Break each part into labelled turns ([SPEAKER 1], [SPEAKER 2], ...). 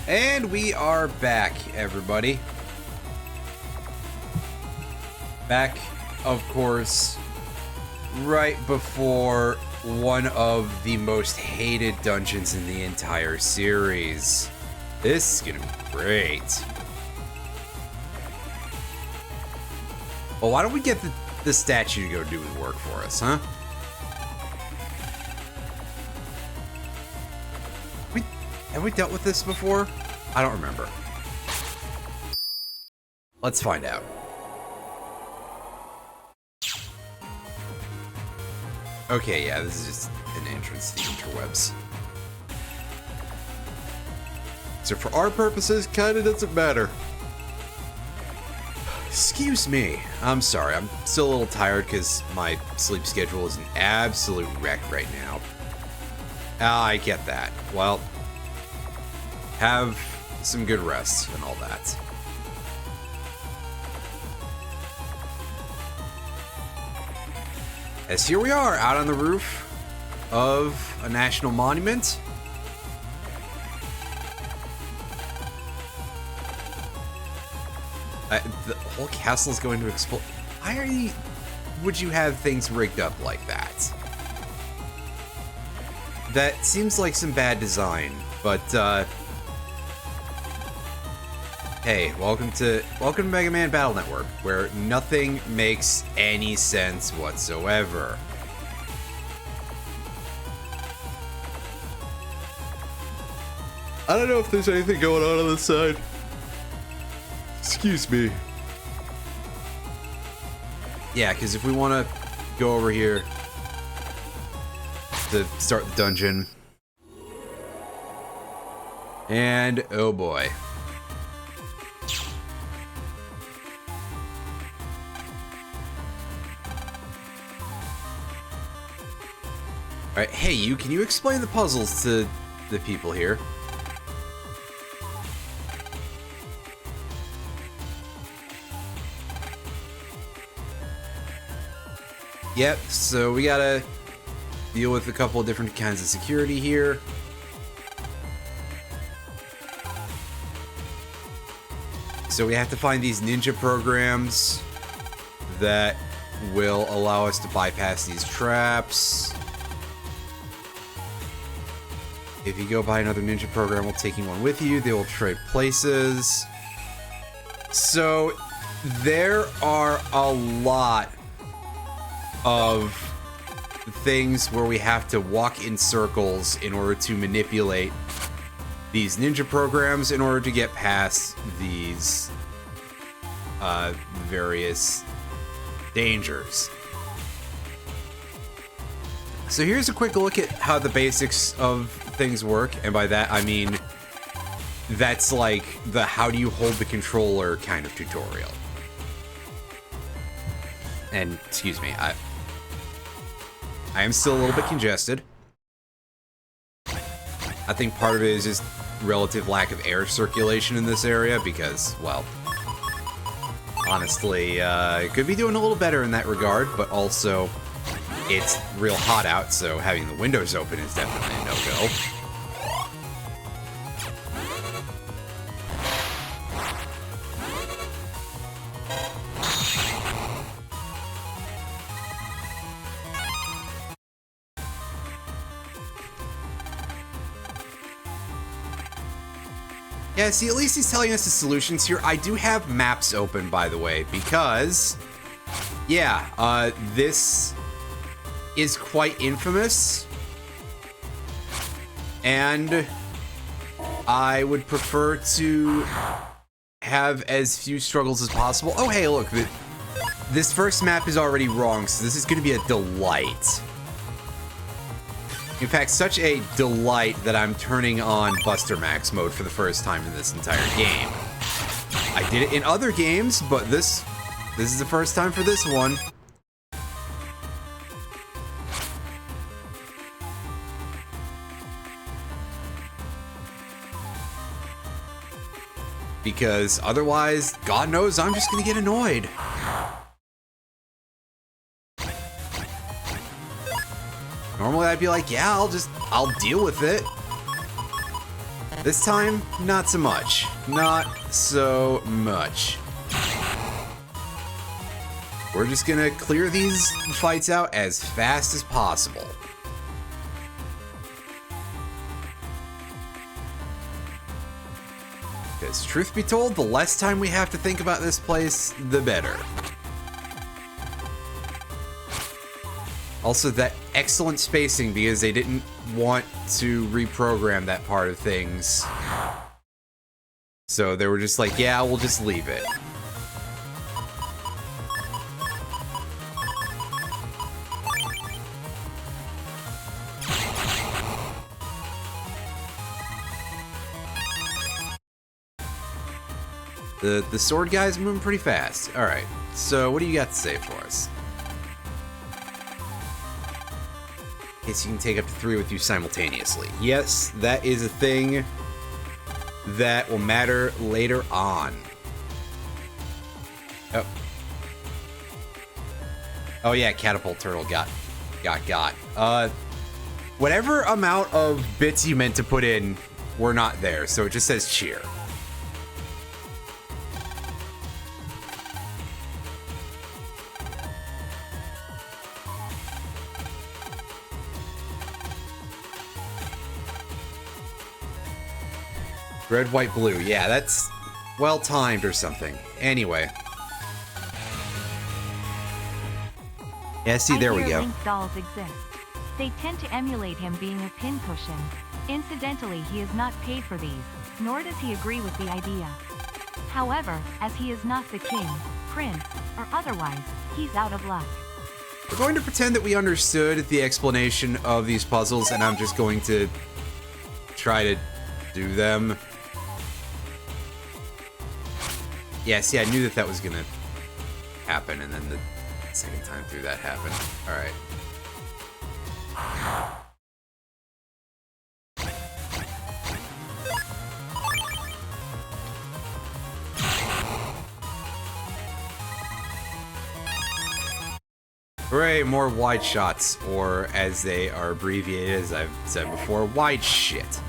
[SPEAKER 1] And we are back, everybody. Back, of course, right before one of the most hated dungeons in the entire series. This is gonna be great. Well, why don't we get the statue to go do the work for us, huh? Have we dealt with this before? I don't remember. Let's find out. Okay, yeah, this is just an entrance to the interwebs. So for our purposes, kinda doesn't matter. Excuse me. I'm sorry, I'm still a little tired because my sleep schedule is an absolute wreck right now. I get that. Well, have some good rest and all that. As here we are, out on the roof of a national monument. The whole castle is going to explode. Why would you have things rigged up like that? That seems like some bad design, but hey, welcome to Mega Man Battle Network, where nothing makes any sense whatsoever. I don't know if there's anything going on this side. Excuse me. Yeah, because if we want to go over here to start the dungeon, and oh boy. Alright, hey, can you explain the puzzles to the people here? Yep, so we gotta deal with a couple of different kinds of security here. So we have to find these ninja programs that will allow us to bypass these traps. If you go buy another ninja program while taking one with you, they will trade places. So there are a lot of things where we have to walk in circles in order to manipulate these ninja programs in order to get past these various dangers. So here's a quick look at how the basics of things work, and by that I mean that's like the how do you hold the controller kind of tutorial. And excuse me, I am still a little bit congested. I think part of it is just relative lack of air circulation in this area because, well, honestly, could be doing a little better in that regard, but also it's real hot out, so having the windows open is definitely a no-go. Yeah, see, at least he's telling us the solutions here. I do have maps open, by the way, because, yeah, this is quite infamous, and I would prefer to have as few struggles as possible. Oh, hey, look, this first map is already wrong, so this is going to be a delight. In fact, such a delight that I'm turning on Buster Max mode for the first time in this entire game. I did it in other games, but this is the first time for this one. Because otherwise, God knows, I'm just gonna get annoyed. Normally I'd be like, yeah, I'll deal with it. This time, not so much. Not so much. We're just gonna clear these fights out as fast as possible. Because truth be told, the less time we have to think about this place, the better. Also, that excellent spacing because they didn't want to reprogram that part of things. So they were just like, yeah, we'll just leave it. The sword guy's moving pretty fast. Alright, so what do you got to say for us? Guess you can take up to 3 with you simultaneously. Yes, that is a thing that will matter later on. Oh. Oh yeah, catapult turtle got. Whatever amount of bits you meant to put in were not there, so it just says cheer. Red, white, blue. Yeah, that's well-timed or something. Anyway. Yeah, see, there we go.
[SPEAKER 2] Link dolls exist. They tend to emulate him being a pincushion. Incidentally, he is not paid for these, nor does he agree with the idea. However, as he is not the king, prince, or otherwise, he's out of luck.
[SPEAKER 1] We're going to pretend that we understood the explanation of these puzzles, and I'm just going to try to do them. Yeah, see, I knew that was gonna happen, and then the second time through that happened. Alright. Hooray, more wide shots, or as they are abbreviated, as I've said before, wide shit.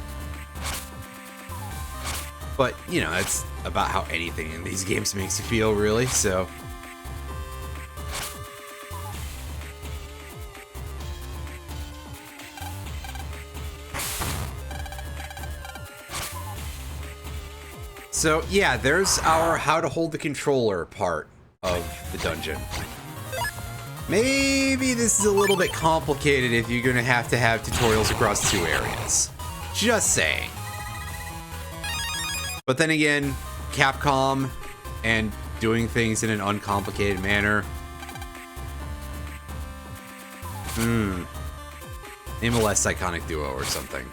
[SPEAKER 1] But, you know, that's about how anything in these games makes you feel, really, so. So, yeah, there's our how to hold the controller part of the dungeon. Maybe this is a little bit complicated if you're gonna have tutorials across 2 areas. Just saying. But then again, Capcom and doing things in an uncomplicated manner. Name a less iconic duo or something.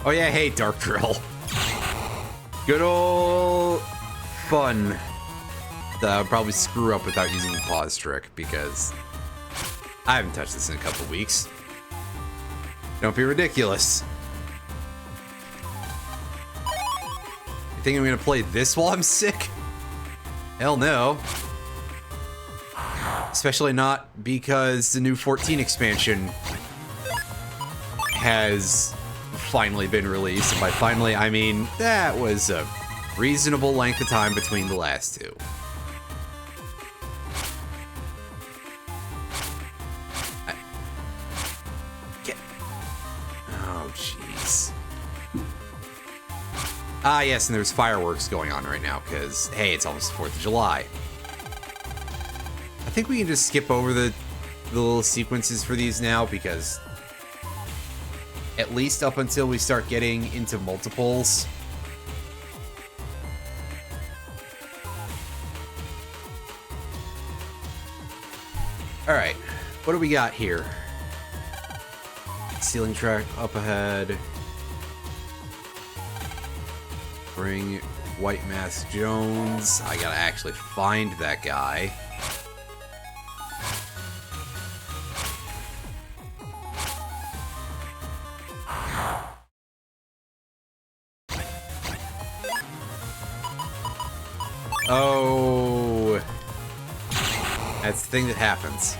[SPEAKER 1] Oh yeah, hey, Dark Drill. Good old fun. I'll probably screw up without using the pause trick because I haven't touched this in a couple weeks. Don't be ridiculous. You think I'm gonna play this while I'm sick? Hell no. Especially not because the new 14 expansion has finally been released, and by finally I mean that was a reasonable length of time between the last 2. Oh jeez. Ah yes, and there's fireworks going on right now because hey, it's almost the 4th of July. I think we can just skip over the little sequences for these now because at least up until we start getting into multiples. Alright, what do we got here? Ceiling track up ahead. Bring White Mask Jones. I gotta actually find that guy. Oh. That's the thing that happens.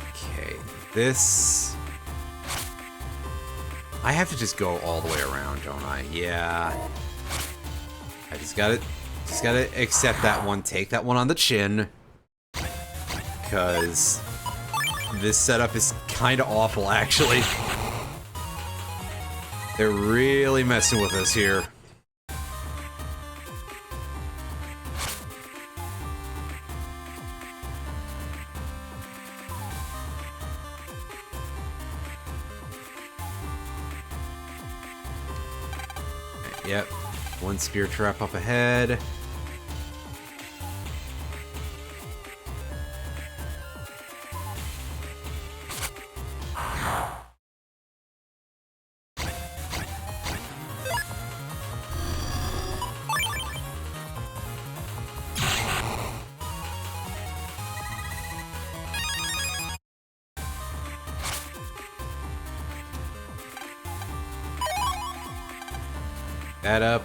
[SPEAKER 1] Okay, this... I have to just go all the way around, don't I? Yeah. I just gotta accept that one, take that one on the chin. Because this setup is kind of awful, actually. They're really messing with us here. Yep, one spear trap up ahead. That up.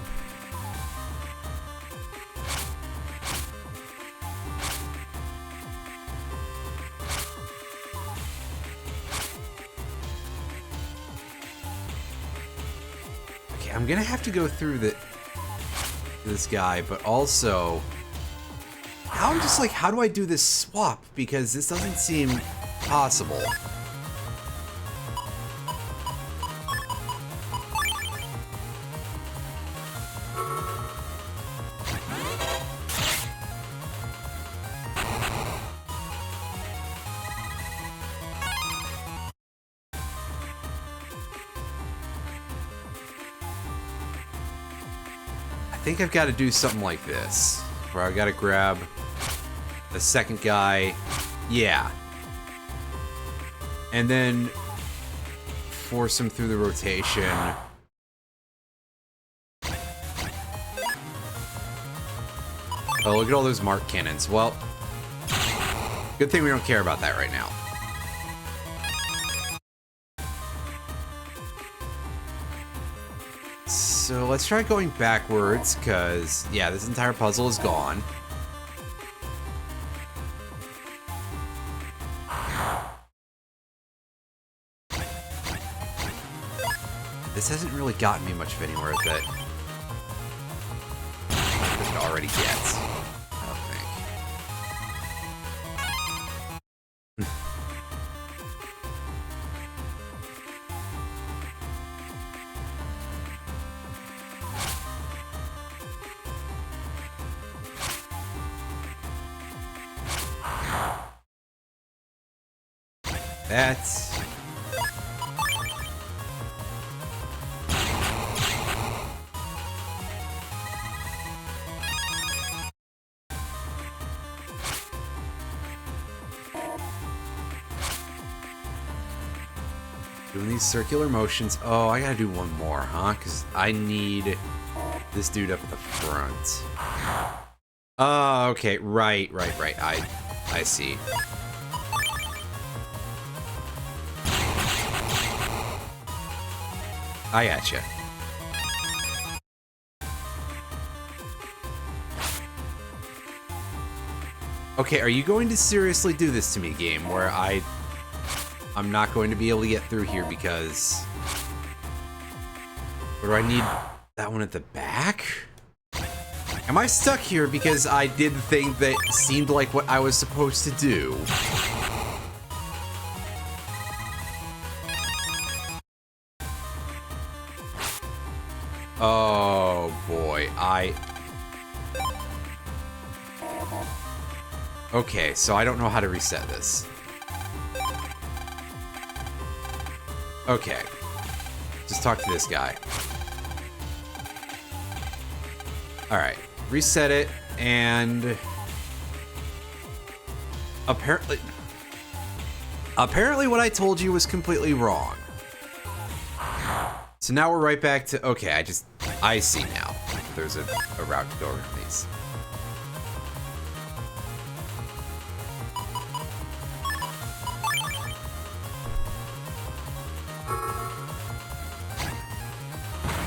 [SPEAKER 1] Okay, I'm gonna have to go through this guy, but also now I'm just like, how do I do this swap? Because this doesn't seem possible. I think I've got to do something like this, where I've got to grab the second guy, yeah, and then force him through the rotation. Oh, look at all those mark cannons. Well, good thing we don't care about that right now. So let's try going backwards, because, yeah, this entire puzzle is gone. This hasn't really gotten me much of anywhere that I could already get, I don't think. That's... doing these circular motions. Oh, I gotta do one more, huh? Because I need this dude up at the front. Oh, okay. Right. I see. I gotcha. Okay, are you going to seriously do this to me, game, where I'm not going to be able to get through here because... Or do I need that one at the back? Am I stuck here because I did the thing that seemed like what I was supposed to do? Oh boy, okay, so I don't know how to reset this. Okay. Just talk to this guy. Alright. Reset it, and... Apparently what I told you was completely wrong. So now we're right back to... Okay, I see now. There's a route to go around these.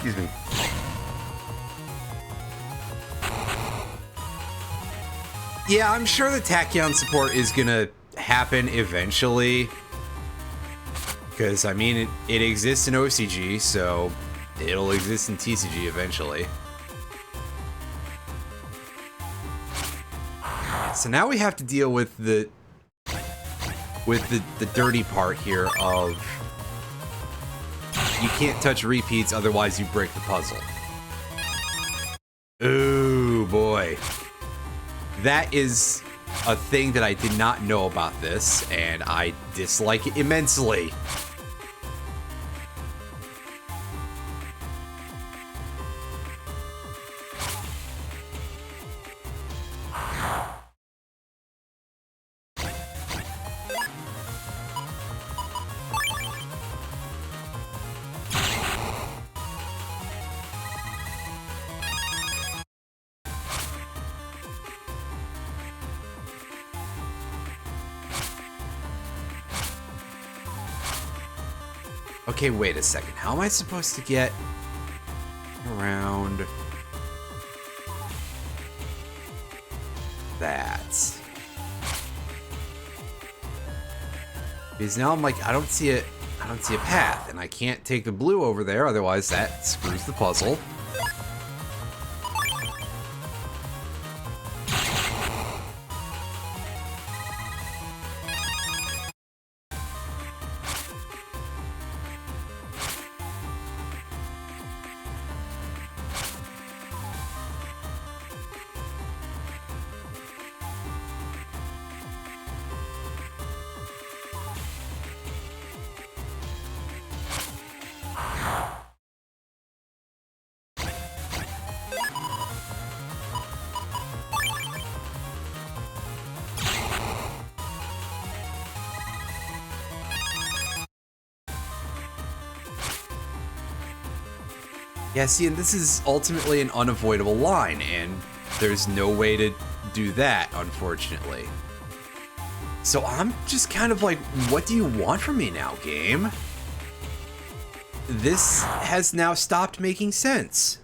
[SPEAKER 1] Excuse me. Yeah, I'm sure the Tachyon support is gonna happen eventually. Because, I mean, it exists in OCG, so it'll exist in TCG eventually. So now we have to deal with the dirty part here of you can't touch repeats, otherwise you break the puzzle. Ooh, boy. That is a thing that I did not know about this, and I dislike it immensely. Okay, wait a second. How am I supposed to get around that? Because now I'm like, I don't see a path, and I can't take the blue over there, otherwise that screws the puzzle. Yeah, see, and this is ultimately an unavoidable line, and there's no way to do that, unfortunately. So I'm just kind of like, what do you want from me now, game? This has now stopped making sense.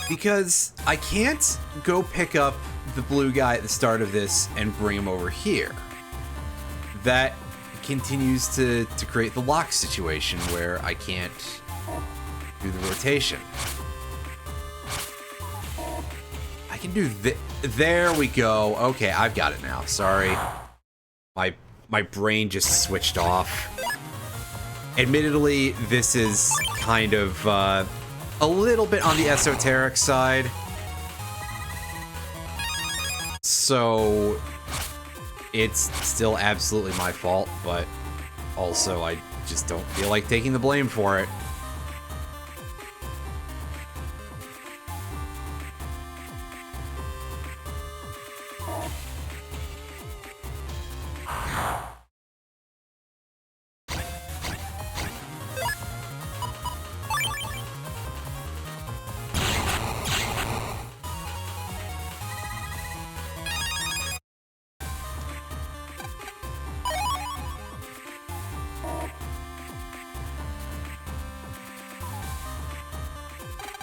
[SPEAKER 1] Because I can't go pick up the blue guy at the start of this and bring him over here. That continues to create the lock situation where I can't do the rotation. I can do this. There we go. Okay, I've got it now. Sorry. My brain just switched off. Admittedly, this is kind of a little bit on the esoteric side. So it's still absolutely my fault, but also I just don't feel like taking the blame for it.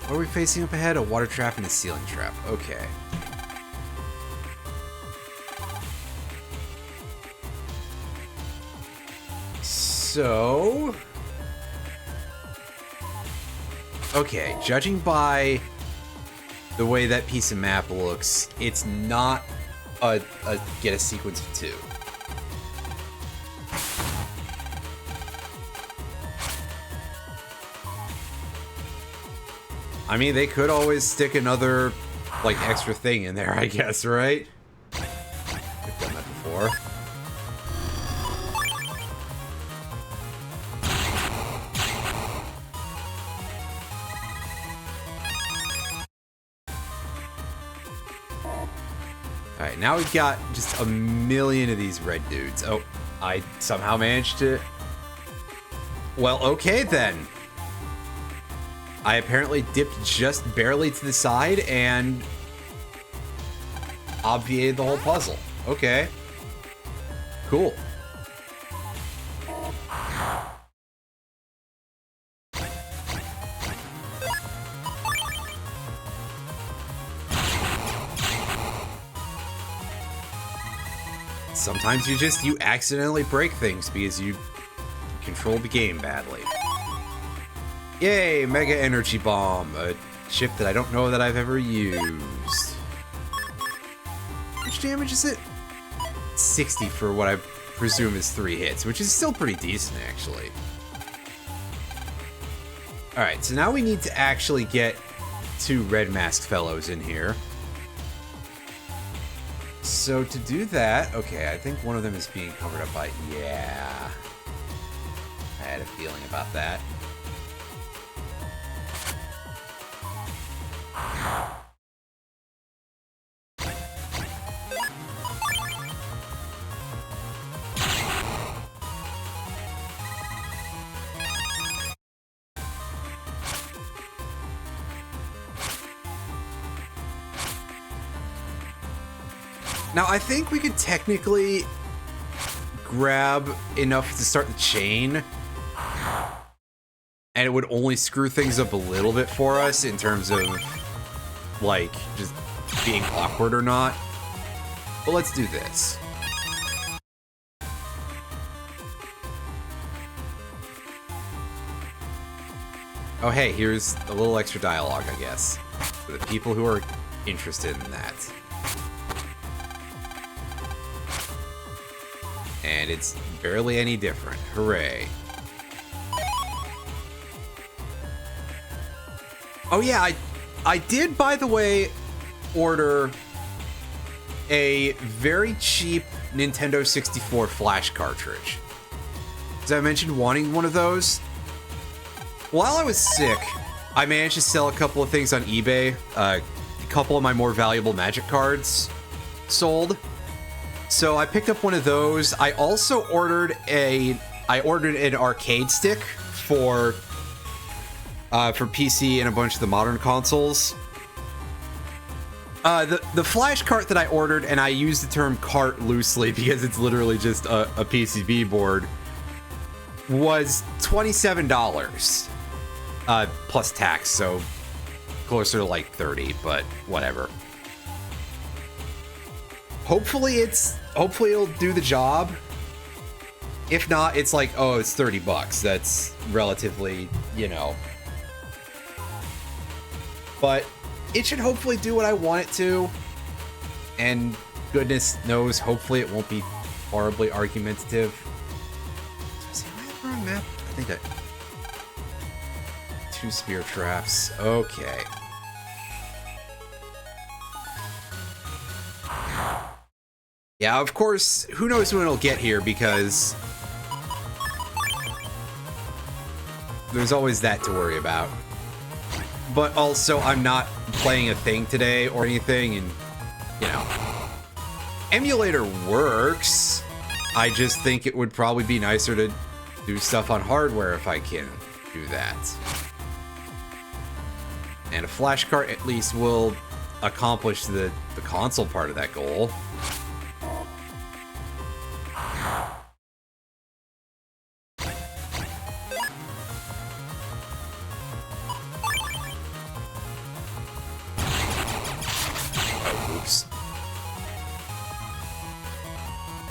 [SPEAKER 1] What are we facing up ahead? A water trap and a ceiling trap. Okay. So... okay, judging by the way that piece of map looks, it's not a get a sequence of two. I mean, they could always stick another, like, extra thing in there, I guess, right? I've done that before. Alright, now we've got just a million of these red dudes. Oh, I somehow managed to... well, okay then. I apparently dipped just barely to the side and obviated the whole puzzle. Okay. Cool. Sometimes you accidentally break things because you control the game badly. Yay, Mega Energy Bomb, a chip that I don't know that I've ever used. Which damage is it? 60 for what I presume is 3 hits, which is still pretty decent, actually. Alright, so now we need to actually get 2 red masked fellows in here. So to do that, okay, I think one of them is being covered up by, yeah. I had a feeling about that. Now, I think we could technically grab enough to start the chain, and it would only screw things up a little bit for us in terms of, like, just being awkward or not. But let's do this. Oh, hey, here's a little extra dialogue, I guess, for the people who are interested in that. And it's barely any different. Hooray. Oh yeah, I did, by the way, order a very cheap Nintendo 64 flash cartridge. As I mentioned wanting one of those. While I was sick, I managed to sell a couple of things on eBay. A couple of my more valuable Magic cards sold. So I picked up one of those. I also ordered an arcade stick for PC and a bunch of the modern consoles. The flash cart that I ordered, and I use the term cart loosely because it's literally just a PCB board, was $27 plus tax, so closer to like 30, but whatever. Hopefully it'll do the job. If not, it's like, oh, it's 30 bucks. That's relatively, you know. But it should hopefully do what I want it to. And goodness knows, hopefully it won't be horribly argumentative. Am I on the wrong map? I think 2 spear traps. Okay. Yeah, of course, who knows when it'll get here, because there's always that to worry about. But also, I'm not playing a thing today or anything, and, you know, emulator works. I just think it would probably be nicer to do stuff on hardware if I can do that. And a flash cart at least will accomplish the console part of that goal.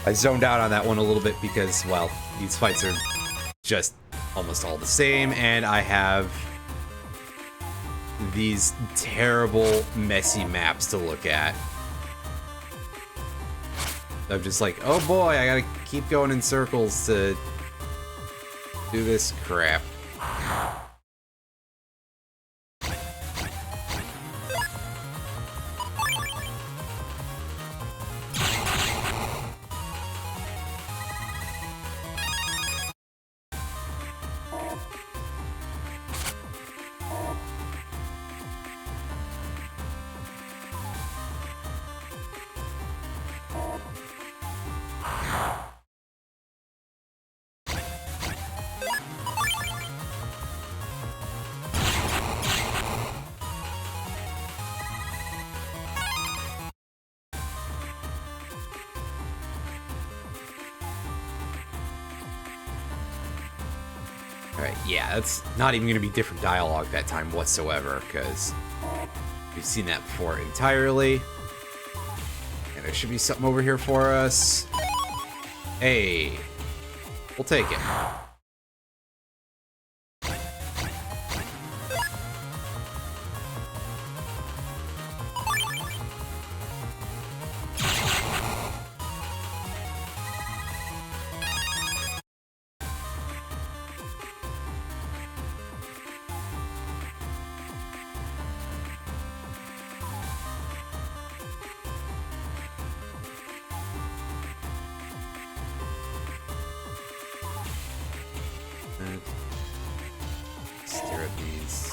[SPEAKER 1] I zoned out on that one a little bit because, well, these fights are just almost all the same, and I have these terrible, messy maps to look at. I'm just like, oh boy, I gotta keep going in circles to do this crap. Okay, yeah, that's not even going to be different dialogue that time whatsoever, because we've seen that before entirely. And there should be something over here for us. Hey, we'll take it. Stare at these.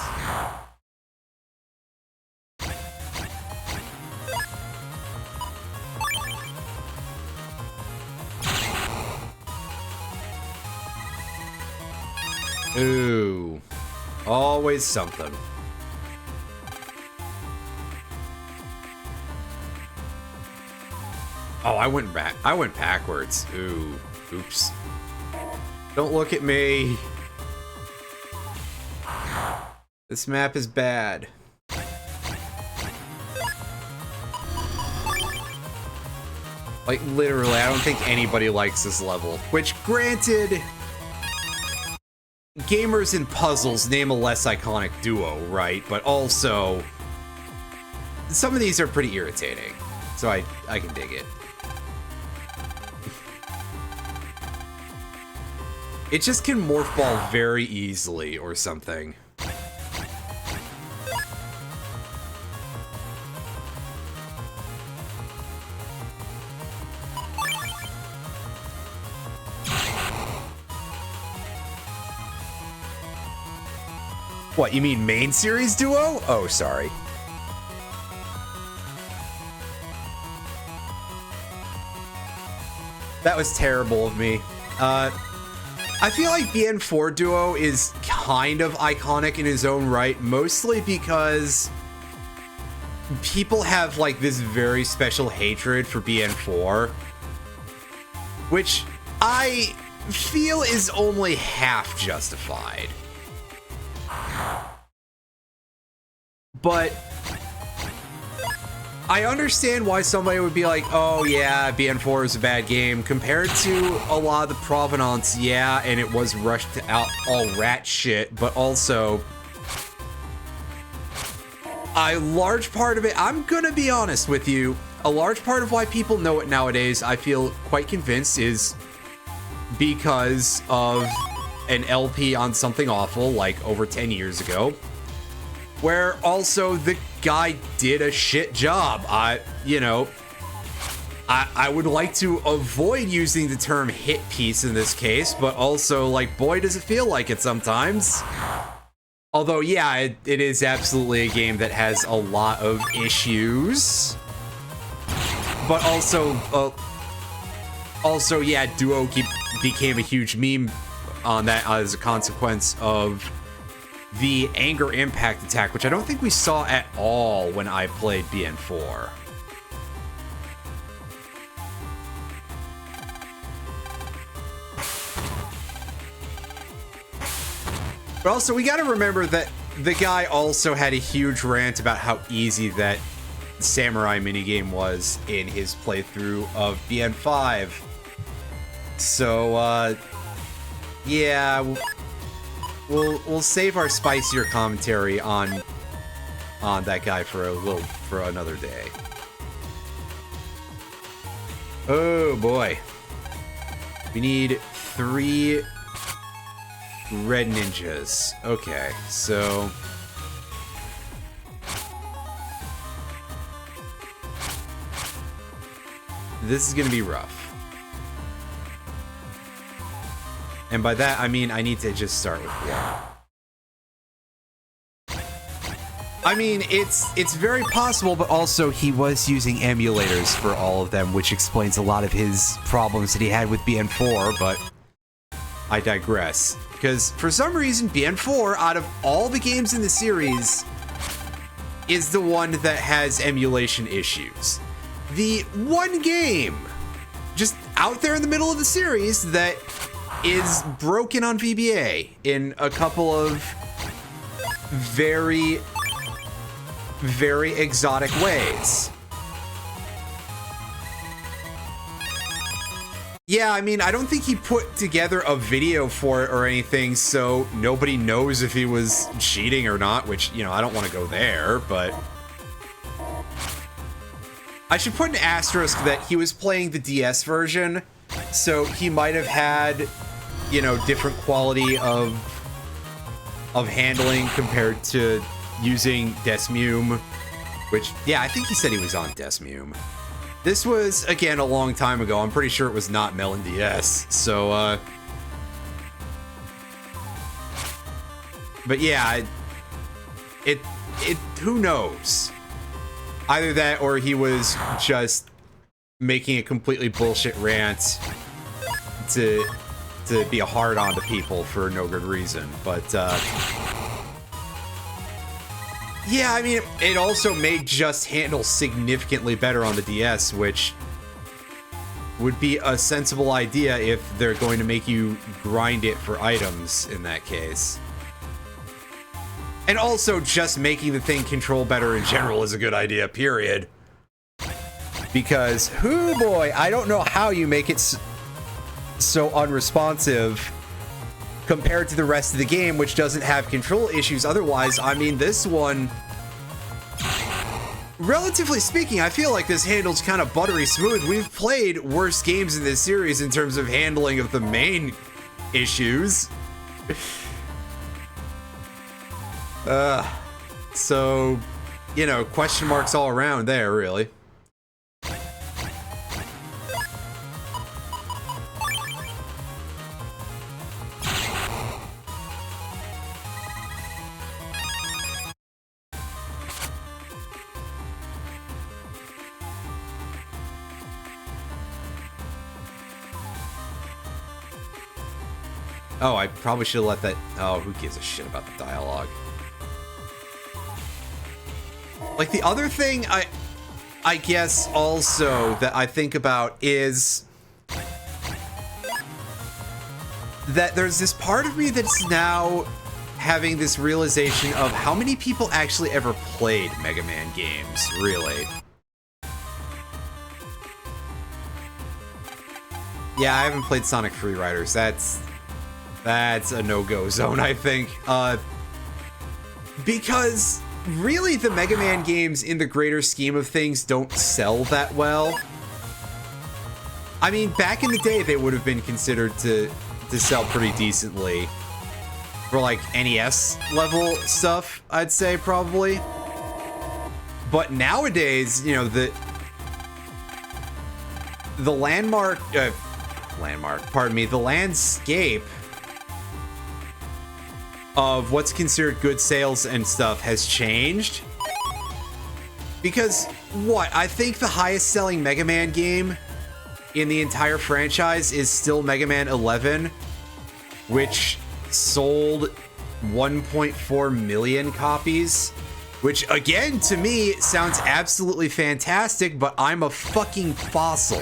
[SPEAKER 1] Ooh, always something. Oh, I went back. I went backwards. Ooh, oops. Don't look at me. This map is bad. Like, literally, I don't think anybody likes this level. Which, granted, gamers in puzzles name a less iconic duo, right? But also, some of these are pretty irritating. So I can dig it. It just can morph ball very easily or something. What, you mean main series duo? Oh, sorry. That was terrible of me. I feel like BN4 duo is kind of iconic in his own right, mostly because people have like this very special hatred for BN4, which I feel is only half justified. But I understand why somebody would be like, oh yeah, BN4 is a bad game. Compared to a lot of the Provenance, yeah, and it was rushed out all rat shit, but also a large part of it, I'm gonna be honest with you, a large part of why people know it nowadays, I feel quite convinced, is because of an LP on something awful like over 10 years ago, where also the guy did a shit job. I would like to avoid using the term hit piece in this case, but also, like, boy, does it feel like it sometimes. Although, yeah, it is absolutely a game that has a lot of issues. But also, yeah, Duo became a huge meme on that as a consequence of the anger impact attack, which I don't think we saw at all when I played BN4. But also, we gotta remember that the guy also had a huge rant about how easy that samurai minigame was in his playthrough of BN5. So, yeah, we'll save our spicier commentary on that guy for another day. Oh boy, we need 3 red ninjas. Okay, so this is gonna be rough. And by that, I mean I need to just start with 1. I mean, it's very possible, but also he was using emulators for all of them, which explains a lot of his problems that he had with BN4, but I digress. Because for some reason, BN4, out of all the games in the series, is the one that has emulation issues. The one game just out there in the middle of the series that is broken on VBA in a couple of very, very exotic ways. Yeah, I mean, I don't think he put together a video for it or anything, so nobody knows if he was cheating or not, which, you know, I don't want to go there, but... I should put an asterisk that he was playing the DS version, so he might have had, you know, different quality of handling compared to using Desmume, which, yeah, I think he said he was on Desmume. This was, again, a long time ago. I'm pretty sure it was not Melon DS, so, but yeah, who knows? Either that or he was just making a completely bullshit rant to be a hard-on to people for no good reason, but, yeah, I mean, it also made Just handle significantly better on the DS, which would be a sensible idea if they're going to make you grind it for items in that case. And also, just making the thing control better in general is a good idea, period. Because, hoo boy, I don't know how you make it so unresponsive compared to the rest of the game, which doesn't have control issues otherwise. I mean, this one, relatively speaking, I feel like this handles kind of buttery smooth. We've played worse games in this series in terms of handling of the main issues. So, you know, question marks all around there, really. Oh, I probably should have let that... Oh, who gives a shit about the dialogue? Like, the other thing I guess also that I think about is that there's this part of me that's now having this realization of how many people actually ever played Mega Man games, really. Yeah, I haven't played Sonic Free Riders. That's a no-go zone, I think. Because really the Mega Man games in the greater scheme of things don't sell that well. I mean, back in the day, they would have been considered to sell pretty decently. For like NES level stuff, I'd say probably. But nowadays, you know, the landscape of what's considered good sales and stuff has changed. Because, what? I think the highest selling Mega Man game in the entire franchise is still Mega Man 11, which sold 1.4 million copies. Which, again, to me, sounds absolutely fantastic, but I'm a fucking fossil.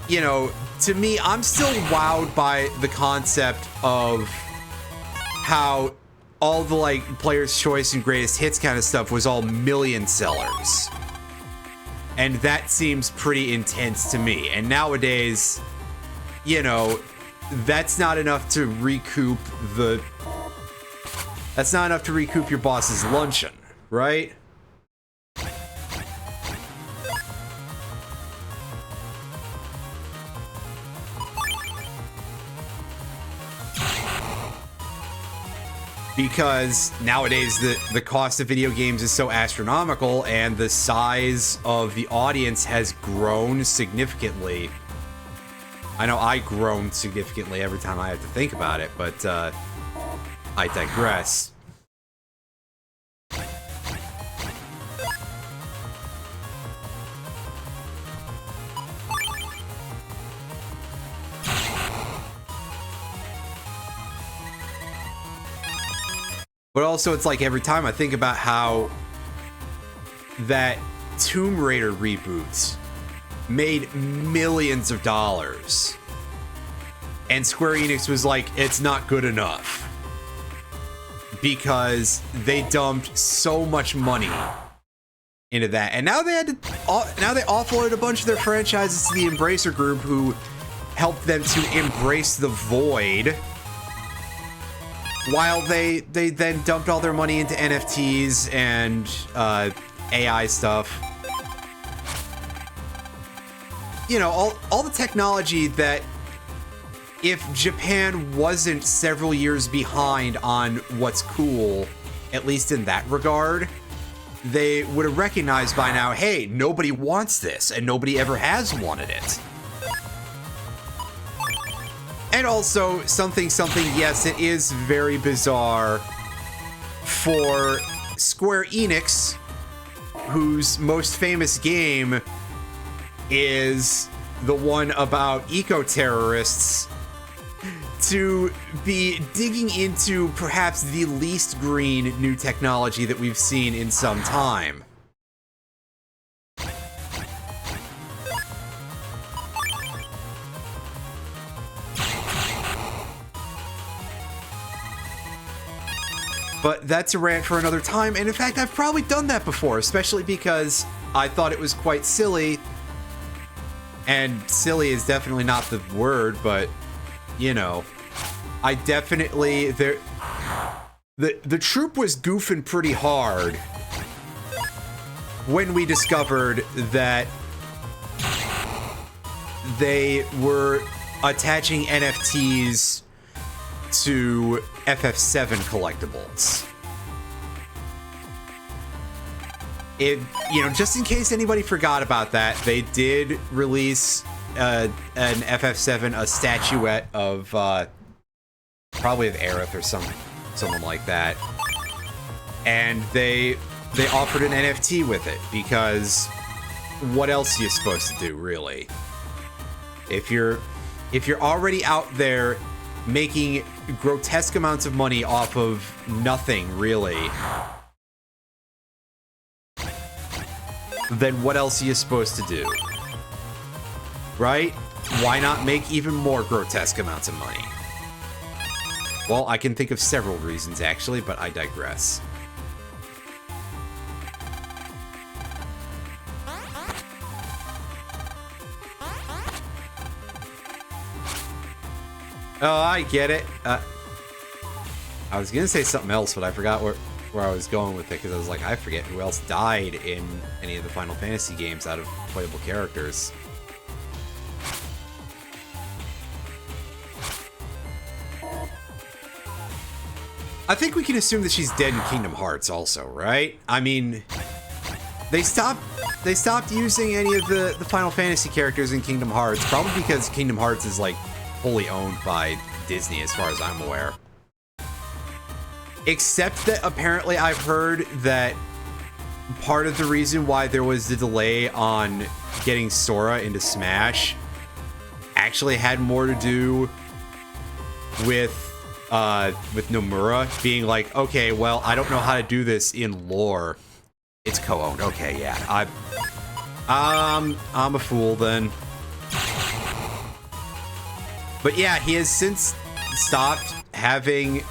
[SPEAKER 1] You know, to me, I'm still wowed by the concept of how all the, like, Player's Choice and Greatest Hits kind of stuff was all million sellers. And that seems pretty intense to me. And nowadays, you know, that's not enough to recoup the... That's not enough to recoup your boss's luncheon, right? Because nowadays the cost of video games is so astronomical and the size of the audience has grown significantly. I know I groan significantly every time I have to think about it, but I digress. But also, it's like every time I think about how that Tomb Raider reboot made millions of dollars. And Square Enix was like, it's not good enough. Because they dumped so much money into that. And now they offloaded a bunch of their franchises to the Embracer Group, who helped them to embrace the void. While they then dumped all their money into NFTs and AI stuff. You know, all the technology that, if Japan wasn't several years behind on what's cool, at least in that regard, they would have recognized by now, hey, nobody wants this, and nobody ever has wanted it. And also, something, yes, it is very bizarre for Square Enix, whose most famous game is the one about eco-terrorists, to be digging into perhaps the least green new technology that we've seen in some time. But that's a rant for another time, and in fact, I've probably done that before, especially because I thought it was quite silly. And silly is definitely not the word, but, you know, I definitely... The troop was goofing pretty hard when we discovered that they were attaching NFTs to FF7 collectibles. You know, just in case anybody forgot about that, they did release an FF7, a statuette of probably of Aerith or someone like that, and they offered an NFT with it, because what else are you supposed to do, really? If you're already out there making grotesque amounts of money off of nothing, really, then what else are you supposed to do? Right? Why not make even more grotesque amounts of money? Well, I can think of several reasons, actually, but I digress. Oh, I get it. I was gonna say something else, but I forgot where I was going with it, because I was like, I forget who else died in any of the Final Fantasy games out of playable characters. I think we can assume that she's dead in Kingdom Hearts also, right? I mean, they stopped using any of the Final Fantasy characters in Kingdom Hearts, probably because Kingdom Hearts is, like, wholly owned by Disney, as far as I'm aware. Except that apparently I've heard that part of the reason why there was the delay on getting Sora into Smash actually had more to do with Nomura being like, okay, well, I don't know how to do this in lore. It's co-owned. Okay, yeah. I'm a fool then. But yeah, he has since stopped having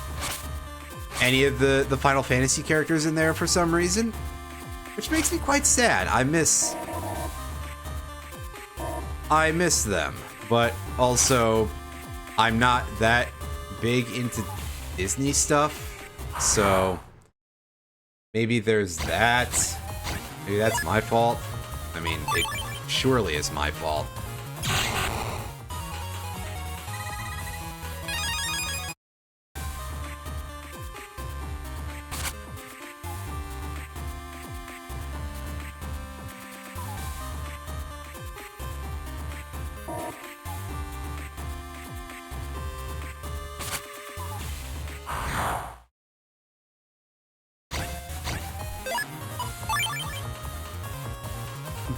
[SPEAKER 1] any of the Final Fantasy characters in there for some reason, which makes me quite sad. I miss them, but also I'm not that big into Disney stuff, so maybe there's that. Maybe that's my fault. I mean, it surely is my fault.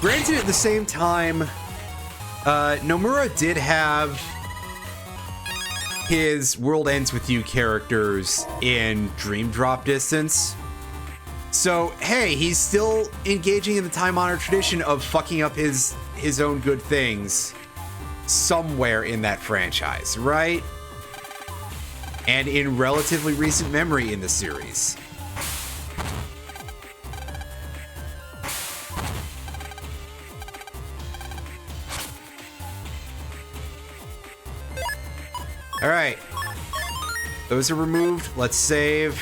[SPEAKER 1] Granted, at the same time, Nomura did have his World Ends With You characters in Dream Drop distance. So, hey, he's still engaging in the time-honored tradition of fucking up his own good things somewhere in that franchise, right? And in relatively recent memory in the series. All right. Those are removed. Let's save.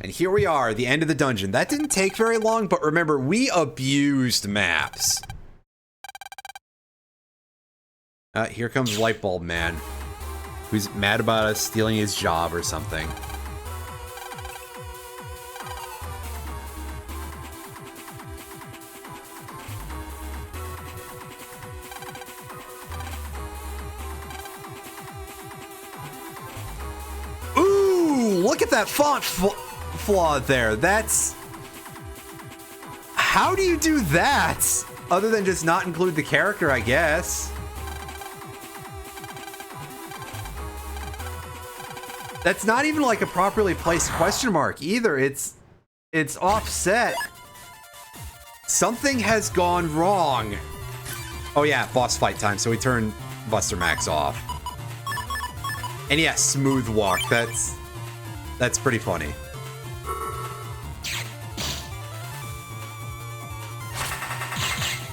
[SPEAKER 1] And here we are, the end of the dungeon. That didn't take very long, but remember, we abused maps. Here comes Lightbulb Man, who's mad about us stealing his job or something. Ooh, look at that font flaw there. That's... How do you do that? Other than just not include the character, I guess. That's not even like a properly placed question mark either. It's offset. Something has gone wrong. Oh yeah, boss fight time. So we turn Buster Max off. And yeah, smooth walk. That's pretty funny.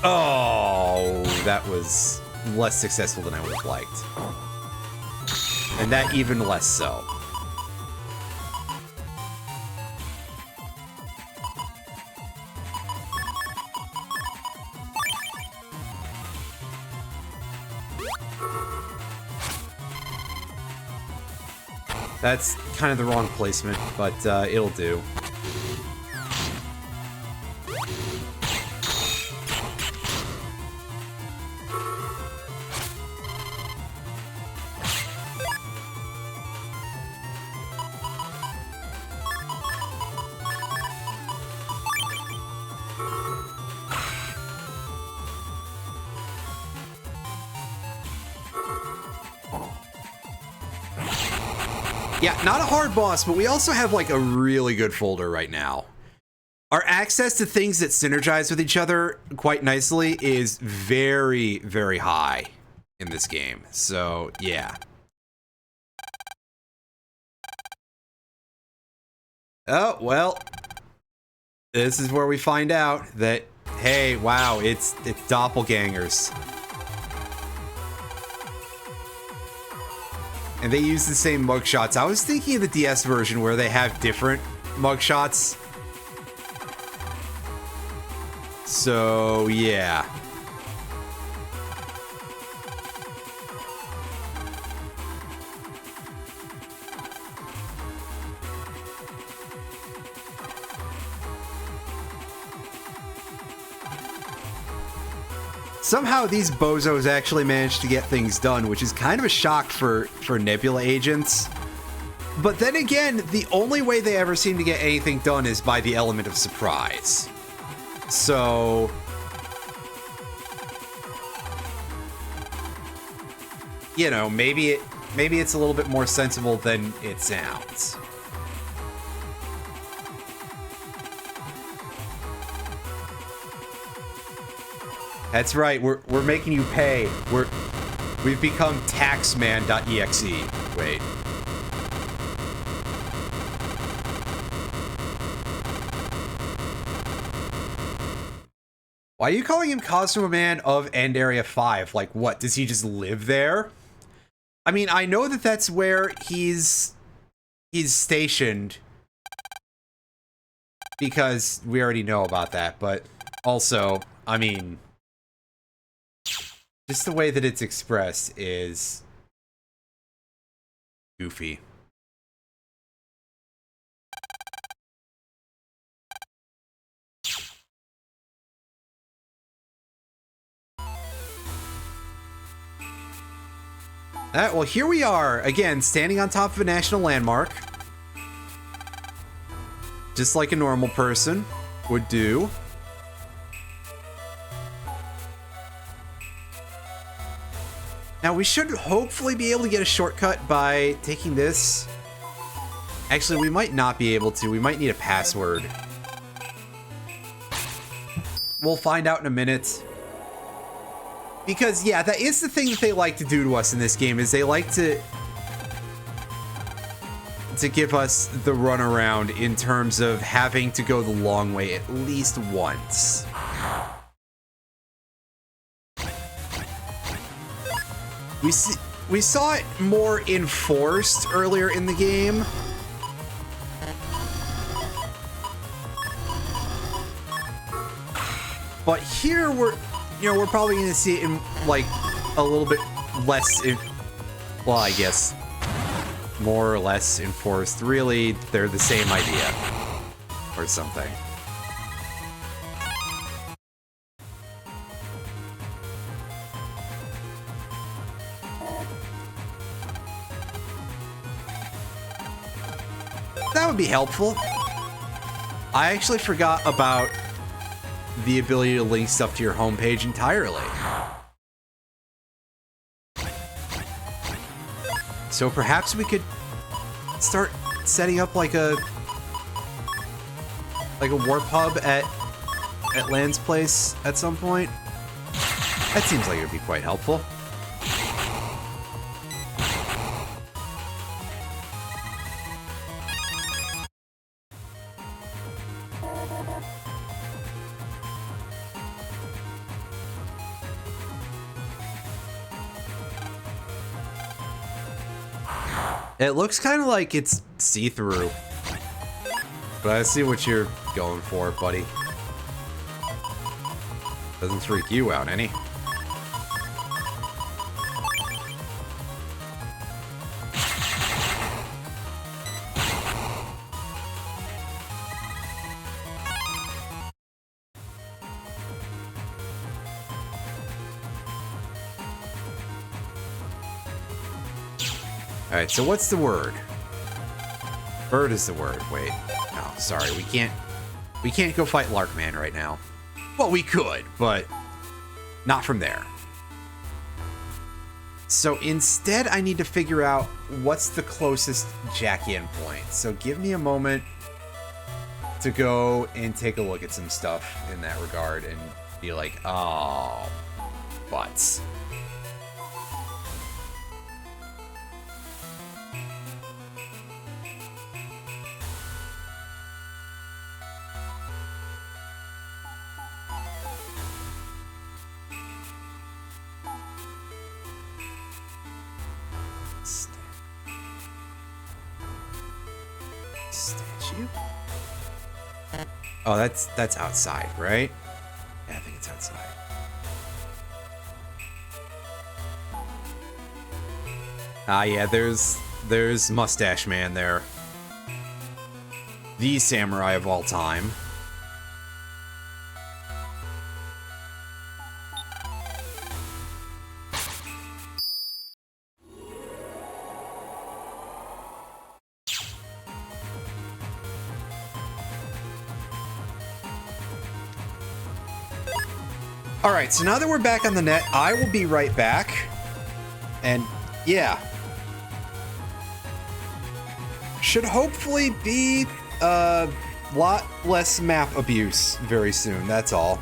[SPEAKER 1] Oh, that was less successful than I would have liked. And that even less so. That's kind of the wrong placement, but it'll do. Yeah, not a hard boss, but we also have like a really good folder right now. Our access to things that synergize with each other quite nicely is very, very high in this game. So, yeah. Oh, well. This is where we find out that, hey, wow, it's doppelgangers. And they use the same mugshots. I was thinking of the DS version where they have different mugshots. So, yeah. Somehow these bozos actually managed to get things done, which is kind of a shock for Nebula agents. But then again, the only way they ever seem to get anything done is by the element of surprise. So... you know, maybe it's a little bit more sensible than it sounds. That's right, we're making you pay. We've become taxman.exe. Wait. Why are you calling him Cosmo Man of End Area 5? Like, what? Does he just live there? I mean, I know that that's where he's stationed. Because we already know about that, but also, I mean... just the way that it's expressed is goofy. Alright, well, here we are, again, standing on top of a national landmark. Just like a normal person would do. Now, we should hopefully be able to get a shortcut by taking this. Actually, we might not be able to. We might need a password. We'll find out in a minute. Because, yeah, that is the thing that they like to do to us in this game, is they like to give us the runaround in terms of having to go the long way at least once. We saw it more enforced earlier in the game. But here we're probably going to see it in like a little bit less, well, I guess more or less enforced. Really, they're the same idea or something. That would be helpful. I actually forgot about the ability to link stuff to your homepage entirely. So perhaps we could start setting up like a warp hub at Land's place at some point. That seems like it would be quite helpful. It looks kind of like it's see-through. But I see what you're going for, buddy. Doesn't freak you out any. Alright, so what's the word? Bird is the word. Wait. No, sorry. We can't go fight Larkman right now. Well, we could, but not from there. So instead, I need to figure out what's the closest jack-in point. So give me a moment to go and take a look at some stuff in that regard and be like, oh, butts. Statue? Oh, that's outside, right? Yeah, I think it's outside. Ah, yeah, there's Mustache Man there. The samurai of all time. Alright, so now that we're back on the net, I will be right back. And, yeah. Should hopefully be a lot less map abuse very soon, that's all.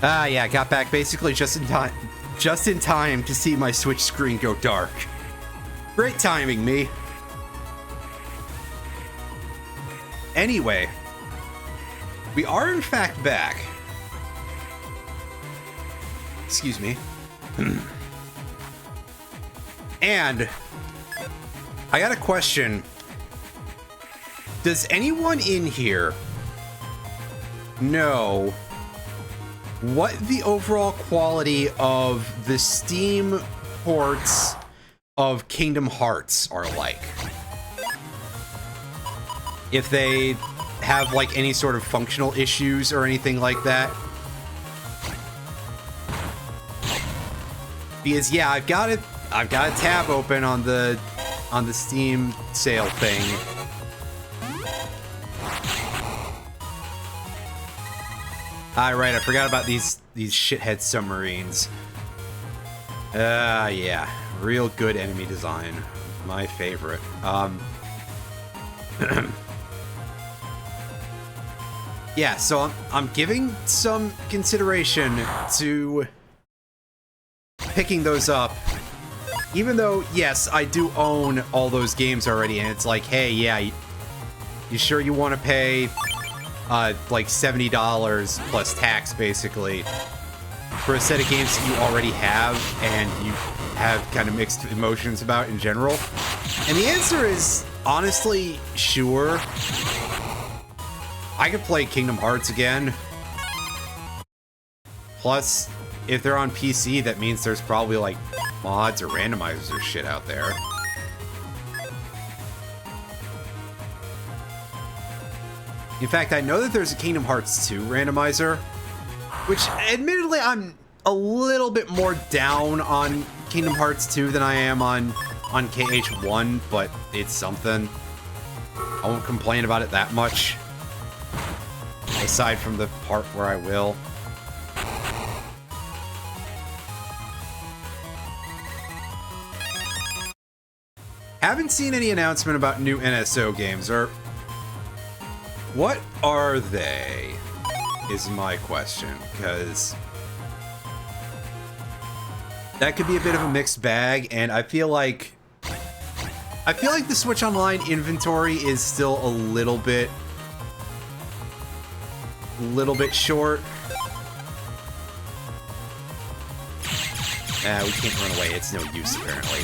[SPEAKER 1] Ah, yeah, got back basically just in time to see my Switch screen go dark. Great timing, me. Anyway, we are in fact back. Excuse me. And I got a question. Does anyone in here know what the overall quality of the Steam ports of Kingdom Hearts are like? If they have like any sort of functional issues or anything like that? Because yeah, I've got a tab open on the Steam sale thing. Right, I forgot about these shithead submarines. Yeah, real good enemy design, my favorite. Yeah, so I'm giving some consideration to picking those up, even though yes, I do own all those games already, and it's like, hey, yeah, you sure you want to pay like $70 plus tax basically for a set of games that you already have and you have kind of mixed emotions about in general? And the answer is honestly, sure. I could play Kingdom Hearts again. Plus, if they're on PC, that means there's probably like mods or randomizers or shit out there. In fact, I know that there's a Kingdom Hearts 2 randomizer, which admittedly I'm a little bit more down on Kingdom Hearts 2 than I am on KH1, but it's something. I won't complain about it that much, aside from the part where I will. Haven't seen any announcement about new NSO games, or what are they, is my question, because that could be a bit of a mixed bag, and I feel like the Switch Online inventory is still a little bit short. We can't run away. It's no use, apparently.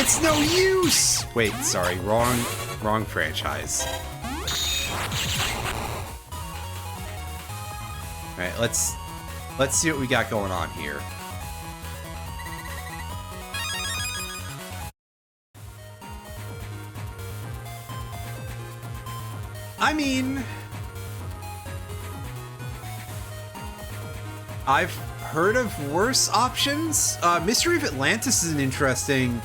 [SPEAKER 1] It's no use! Wait, sorry, wrong franchise. Alright, let's see what we got going on here. I mean, I've heard of worse options. Mystery of Atlantis is an interesting...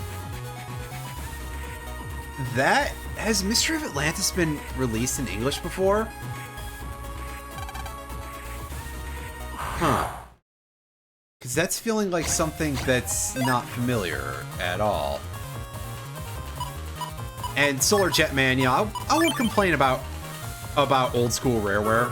[SPEAKER 1] Has Mystery of Atlantis been released in English before? Huh. Because that's feeling like something that's not familiar at all. And Solar Jetman, yeah, I won't complain about old school Rareware.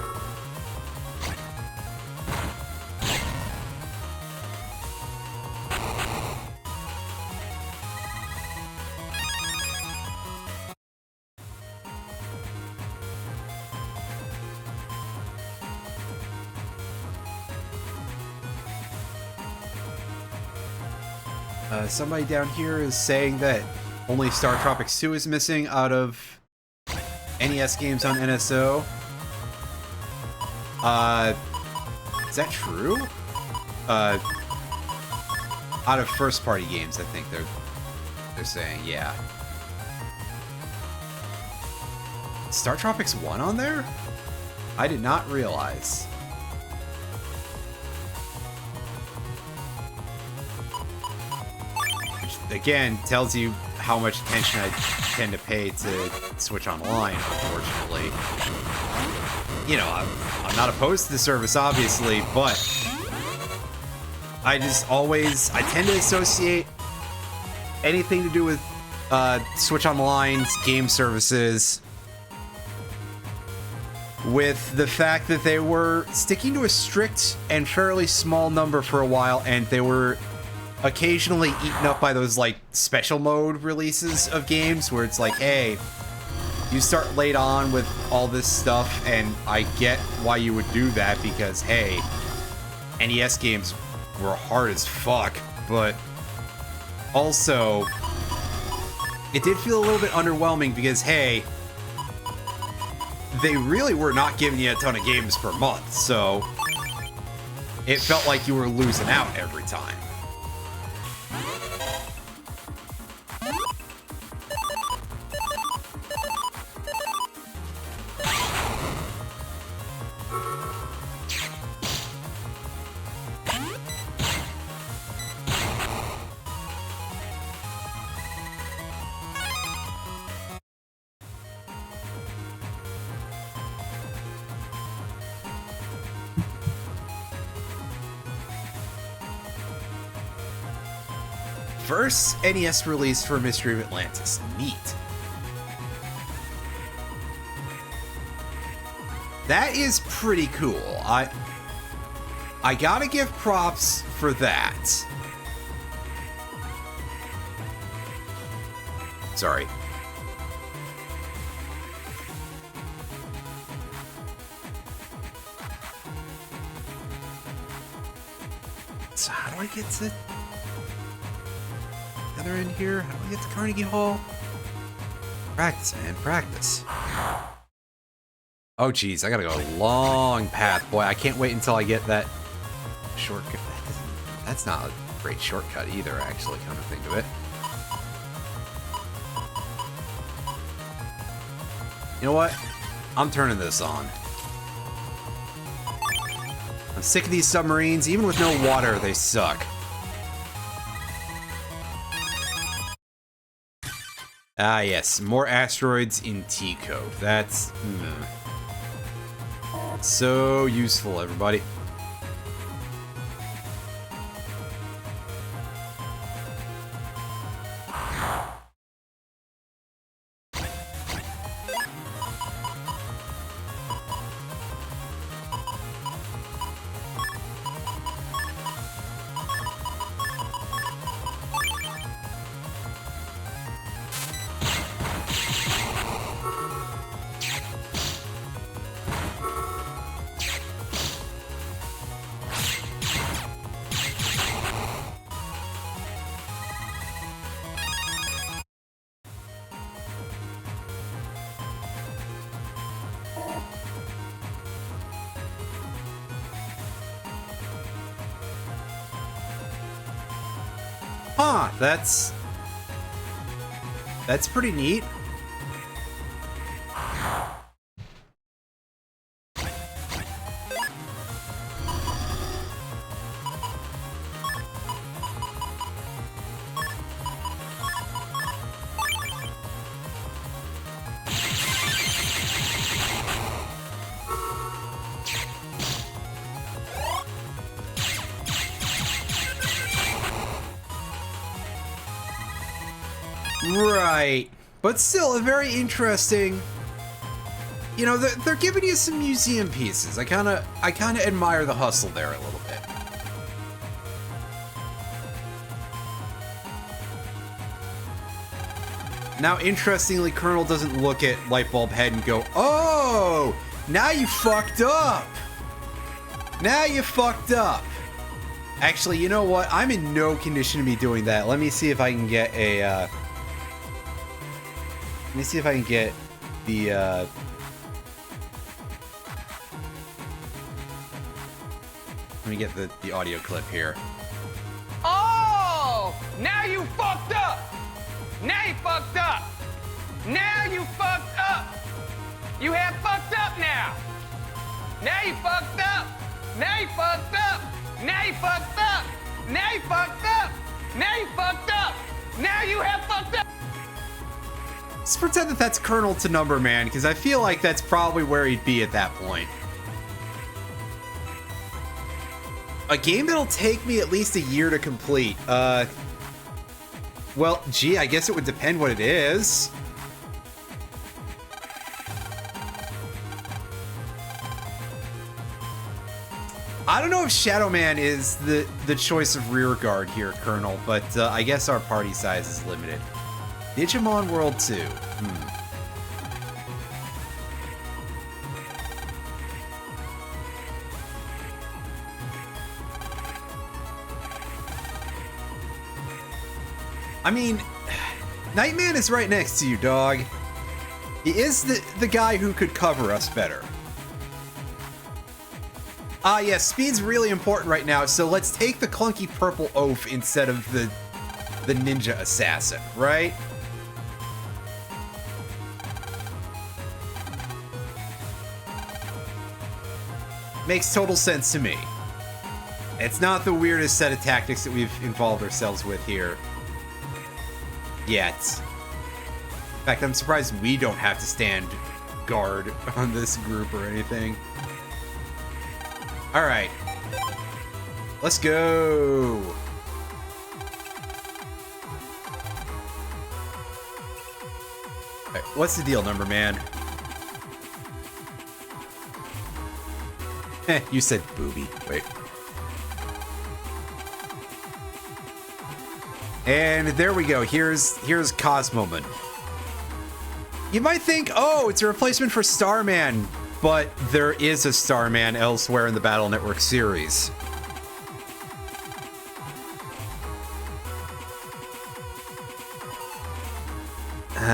[SPEAKER 1] Somebody down here is saying that only Star Tropics 2 is missing out of NES games on NSO. Is that true? Out of first-party games, I think they're saying, yeah. Star Tropics 1 on there? I did not realize. Again, tells you how much attention I tend to pay to Switch Online, unfortunately. You know, I'm not opposed to the service, obviously, but I tend to associate anything to do with Switch Online's game services with the fact that they were sticking to a strict and fairly small number for a while, and they were occasionally eaten up by those, like, special mode releases of games where it's like, hey, you start late on with all this stuff, and I get why you would do that because, hey, NES games were hard as fuck, but also, it did feel a little bit underwhelming because, hey, they really were not giving you a ton of games per month, so it felt like you were losing out every time. First NES release for Mystery of Atlantis. Neat. That is pretty cool. I gotta give props for that. Sorry. So how do I get to the other end here? How do I get to Carnegie Hall? Practice, man, practice. Oh, geez, I gotta go a long path. Boy, I can't wait until I get that shortcut. That's not a great shortcut either, actually, come to think of it. You know what? I'm turning this on. I'm sick of these submarines. Even with no water, they suck. Ah, yes. More asteroids in T-code. That's... so useful, everybody. Huh, that's pretty neat. Right, but still a very interesting. You know, they're giving you some museum pieces. I kind of admire the hustle there a little bit. Now, interestingly, Colonel doesn't look at Lightbulb Head and go, "Oh, now you fucked up. Now you fucked up." Actually, you know what? I'm in no condition to be doing that. Let me see if I can get a. Let me see if I can get the. Let me get the audio clip here.
[SPEAKER 3] Oh! Now you fucked up! Now you fucked up! Now you fucked up! You have fucked up now! Now you fucked up! Now you fucked up! Now you fucked up! Now you fucked up! Now you fucked up! Now you have fucked up!
[SPEAKER 1] Let's pretend that that's Colonel to Numberman, because I feel like that's probably where he'd be at that point. A game that'll take me at least a year to complete. Well, gee, I guess it would depend what it is. I don't know if Shadow Man is the choice of rear guard here, Colonel, but I guess our party size is limited. Digimon World 2. I mean, Nightman is right next to you, dog. He is the guy who could cover us better. Yeah, speed's really important right now, so let's take the clunky purple oaf instead of the ninja assassin, right? Makes total sense to me. It's not the weirdest set of tactics that we've involved ourselves with here. Yet. In fact, I'm surprised we don't have to stand guard on this group or anything. Alright. Let's go! Right, what's the deal, number man? You said booby. Wait. And there we go. Here's Cosmoman. You might think, oh, it's a replacement for Starman, but there is a Starman elsewhere in the Battle Network series.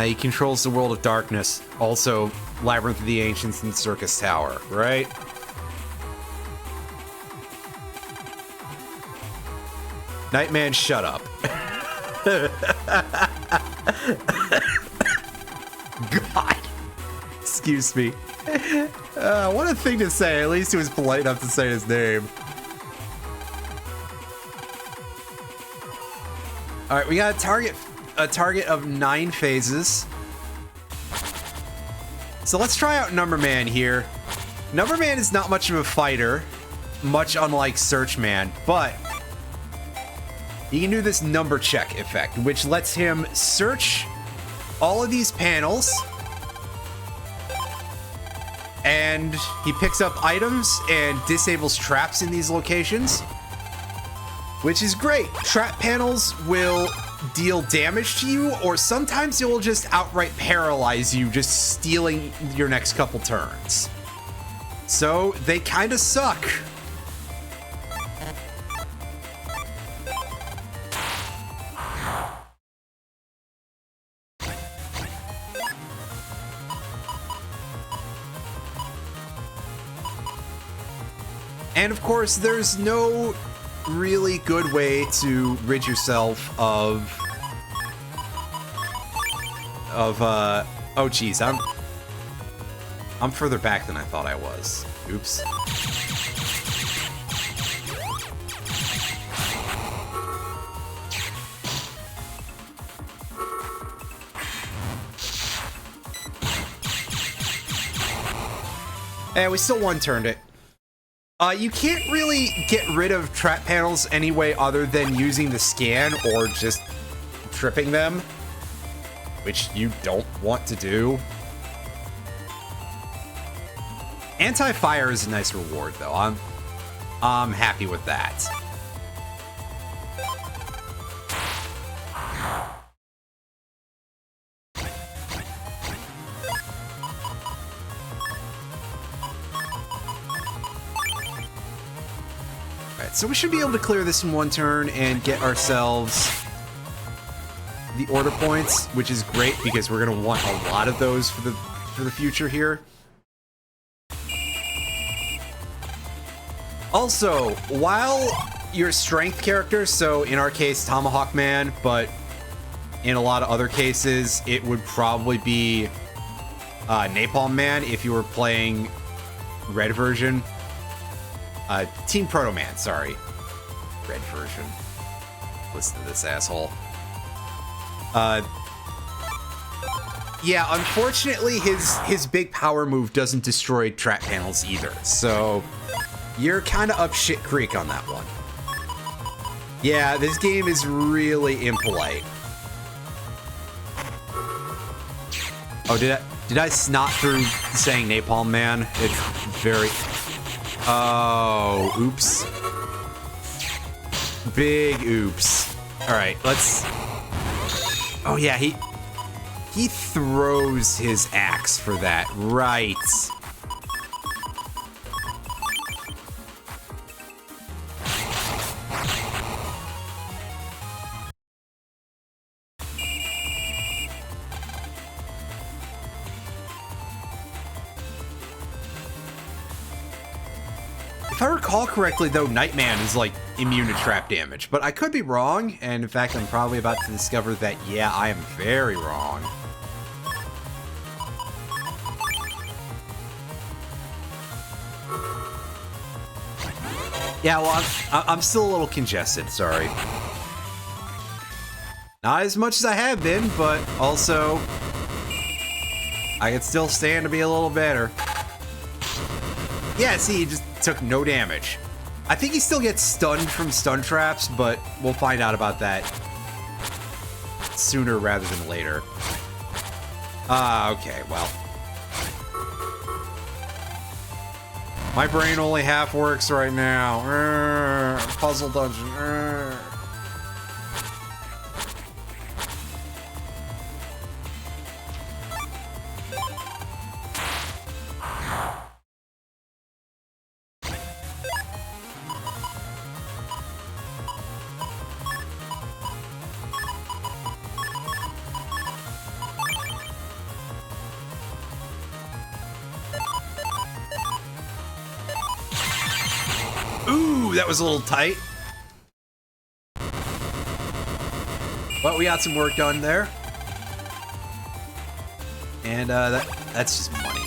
[SPEAKER 1] He controls the world of darkness. Also, Labyrinth of the Ancients and Circus Tower, right? Nightman, shut up. God. Excuse me. What a thing to say. At least he was polite enough to say his name. Alright, we got a target of 9 phases. So let's try out Numberman here. Numberman is not much of a fighter, much unlike Searchman, but he can do this number check effect, which lets him search all of these panels, and he picks up items and disables traps in these locations, which is great. Trap panels will deal damage to you, or sometimes it will just outright paralyze you, just stealing your next couple turns. So they kind of suck. And of course, there's no really good way to rid yourself of oh geez, I'm further back than I thought I was. Oops. And we still one-turned it. You can't really get rid of trap panels any way other than using the scan or just tripping them, which you don't want to do. Anti-fire is a nice reward, though. I'm happy with that. So we should be able to clear this in one turn and get ourselves the order points, which is great because we're going to want a lot of those for the future here. Also, while your strength character, so in our case Tomahawk Man, but in a lot of other cases it would probably be Napalm Man if you were playing red version. Team Proto Man, sorry. Red version. Listen to this asshole. Yeah, unfortunately, his big power move doesn't destroy trap panels either, so you're kind of up shit creek on that one. Yeah, this game is really impolite. Oh, did I snot through saying Napalm Man? It's very... Oh, oops. Big oops. All right, let's... Oh, yeah, he throws his axe for that. Right. If I recall correctly, though, Nightman is, like, immune to trap damage. But I could be wrong, and in fact, I'm probably about to discover that, yeah, I am very wrong. Yeah, well, I'm still a little congested, sorry. Not as much as I have been, but also, I could still stand to be a little better. Yeah, see, he just took no damage. I think he still gets stunned from stun traps, but we'll find out about that sooner rather than later. Okay, well. My brain only half works right now. Puzzle dungeon. Ooh, that was a little tight. But we got some work done there. And that's just money.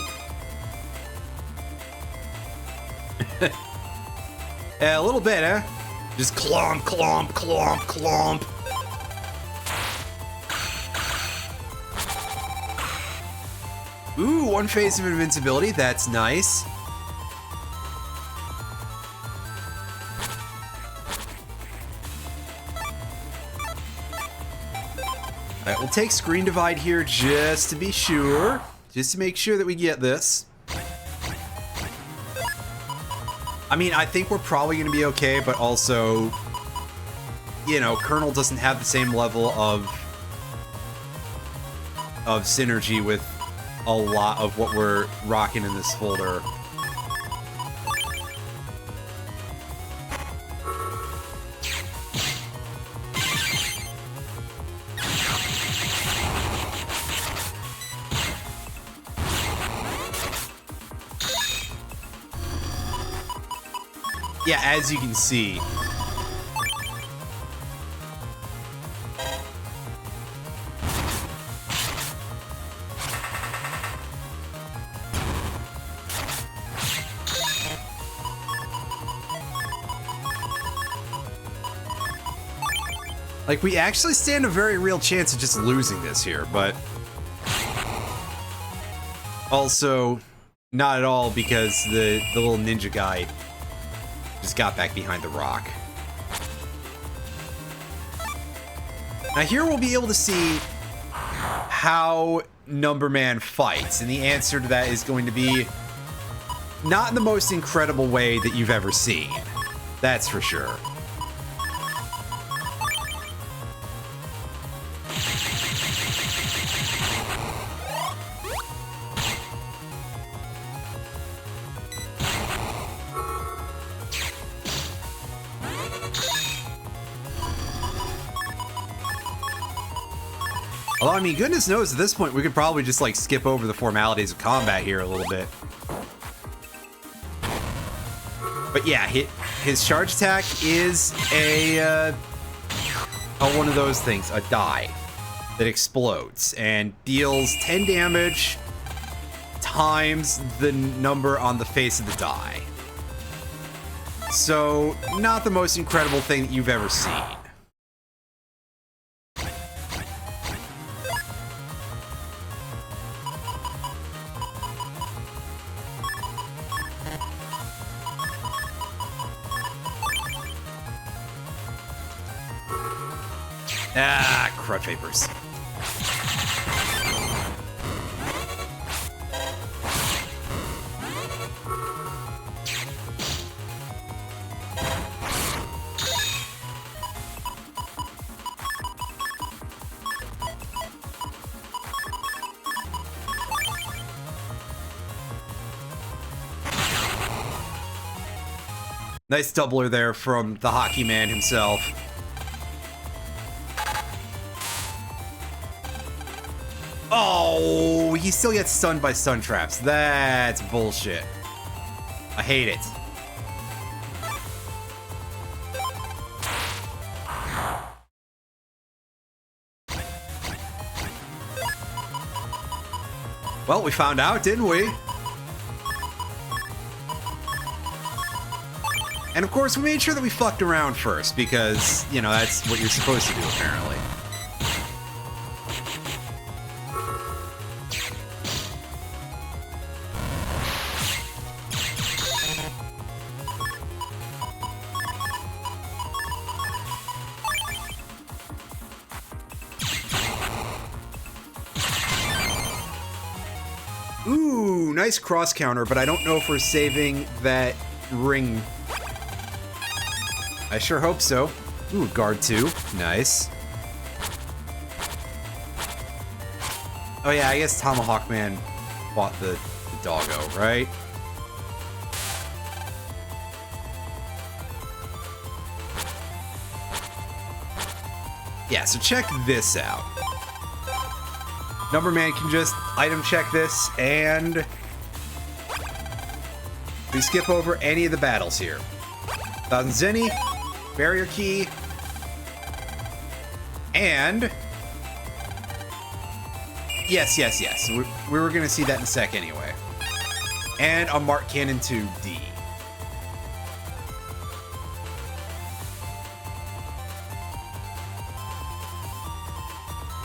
[SPEAKER 1] Yeah, a little bit, eh? Just clomp, clomp, clomp, clomp. Ooh, one phase of invincibility. That's nice. Alright, we'll take screen divide here just to be sure. Just to make sure that we get this. I mean, I think we're probably going to be okay, but also, you know, Colonel doesn't have the same level of synergy with a lot of what we're rocking in this folder. Yeah, as you can see. Like, we actually stand a very real chance of just losing this here, but also not at all, because the little ninja guy just got back behind the rock. Now here we'll be able to see how Numberman fights, and the answer to that is going to be not in the most incredible way that you've ever seen. That's for sure. Although, I mean, goodness knows, at this point, we could probably just, like, skip over the formalities of combat here a little bit. But yeah, his charge attack is a one of those things, a die that explodes and deals 10 damage times the number on the face of the die. So, not the most incredible thing that you've ever seen. Ah, crud vapors. Nice doubler there from the hockey man himself. Oh, he still gets stunned by stun traps. That's bullshit. I hate it. Well, we found out, didn't we? And of course, we made sure that we fucked around first, because, you know, that's what you're supposed to do, apparently. Ooh, nice cross counter, but I don't know if we're saving that ring. I sure hope so. Ooh, guard 2. Nice. Oh yeah, I guess Tomahawk Man fought the doggo, right? Yeah, so check this out. Number Man can just item check this, and we skip over any of the battles here. Thousand Zenny, Barrier Key, and yes. We were gonna see that in a sec anyway. And a Mark Cannon 2D.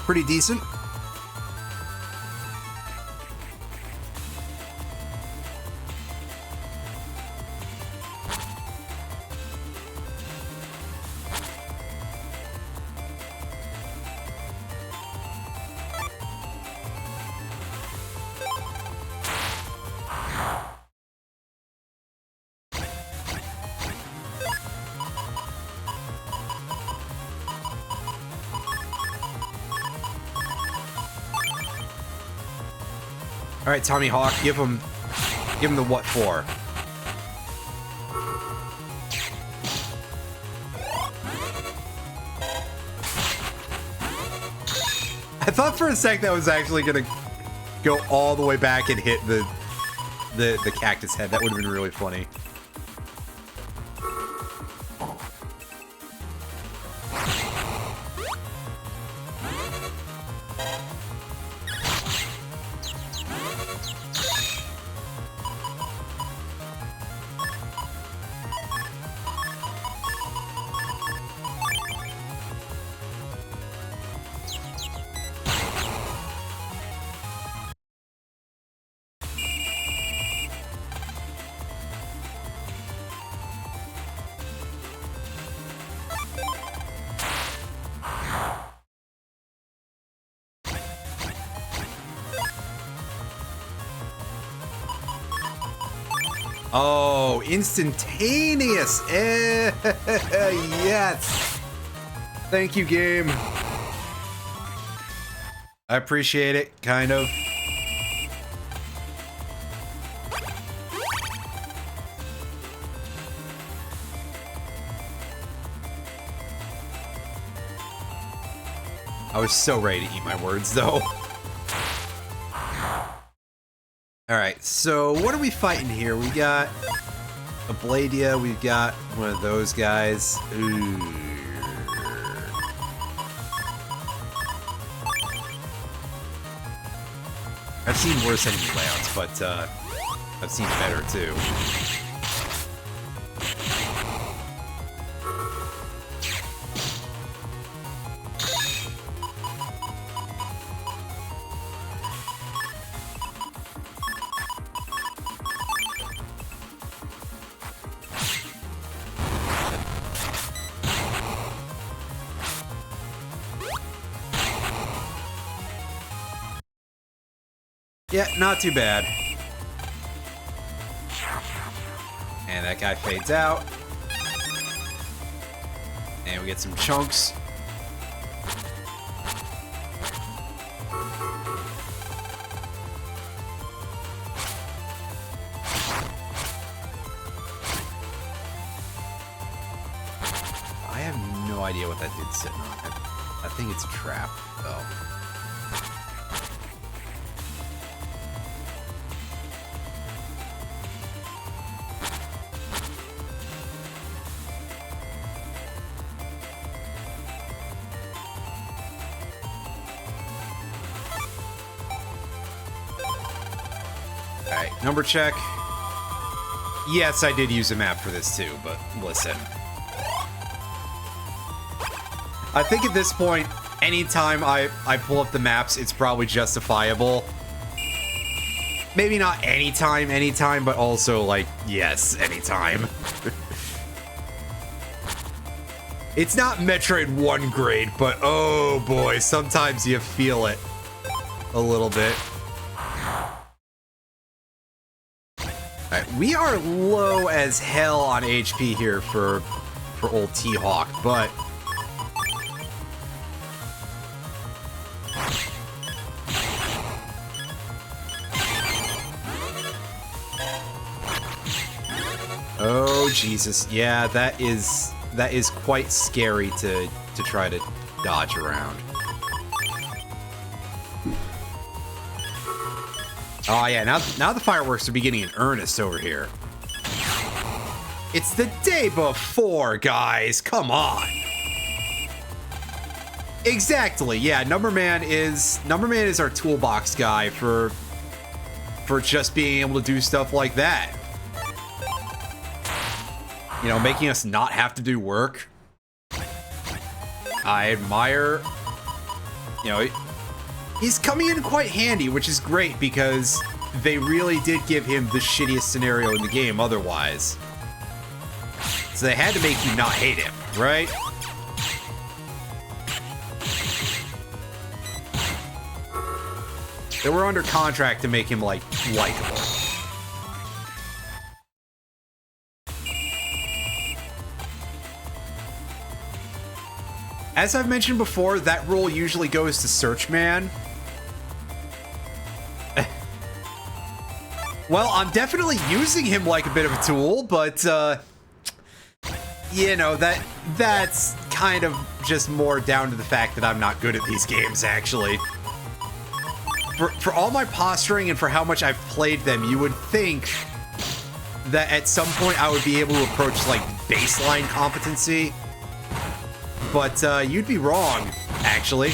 [SPEAKER 1] Pretty decent. All right, Tommy Hawk, give him the what for. I thought for a sec that was actually gonna go all the way back and hit the cactus head. That would have been really funny. Oh, instantaneous! Yes! Thank you, game. I appreciate it, kind of. I was so ready to eat my words, though. Alright, so what are we fighting here? We got a Bladia, we've got one of those guys. Ooh. I've seen worse enemy layouts, but I've seen better too. Yeah, not too bad. And that guy fades out. And we get some chunks. idea what that dude's sitting on. I think it's a trap, though. Alright, number check. Yes, I did use a map for this too, but listen. I think at this point, anytime I pull up the maps, it's probably justifiable. Maybe not anytime, but also, like, yes, anytime. It's not Metroid 1 grade, but oh boy, sometimes you feel it a little bit. Alright, we are low as hell on HP here for old T-Hawk, but oh Jesus, yeah, that is quite scary to try to dodge around. Oh yeah, now the fireworks are beginning in earnest over here. It's the day before, guys. Come on. Exactly. Yeah, Numberman is our toolbox guy for just being able to do stuff like that. You know, making us not have to do work. I admire, you know, he's coming in quite handy, which is great because they really did give him the shittiest scenario in the game otherwise. So they had to make you not hate him, right? They were under contract to make him, like, likable. As I've mentioned before, that role usually goes to Searchman. Well, I'm definitely using him like a bit of a tool, but, you know, that's kind of just more down to the fact that I'm not good at these games, actually. For all my posturing and for how much I've played them, you would think that at some point I would be able to approach, like, baseline competency. But you'd be wrong, actually.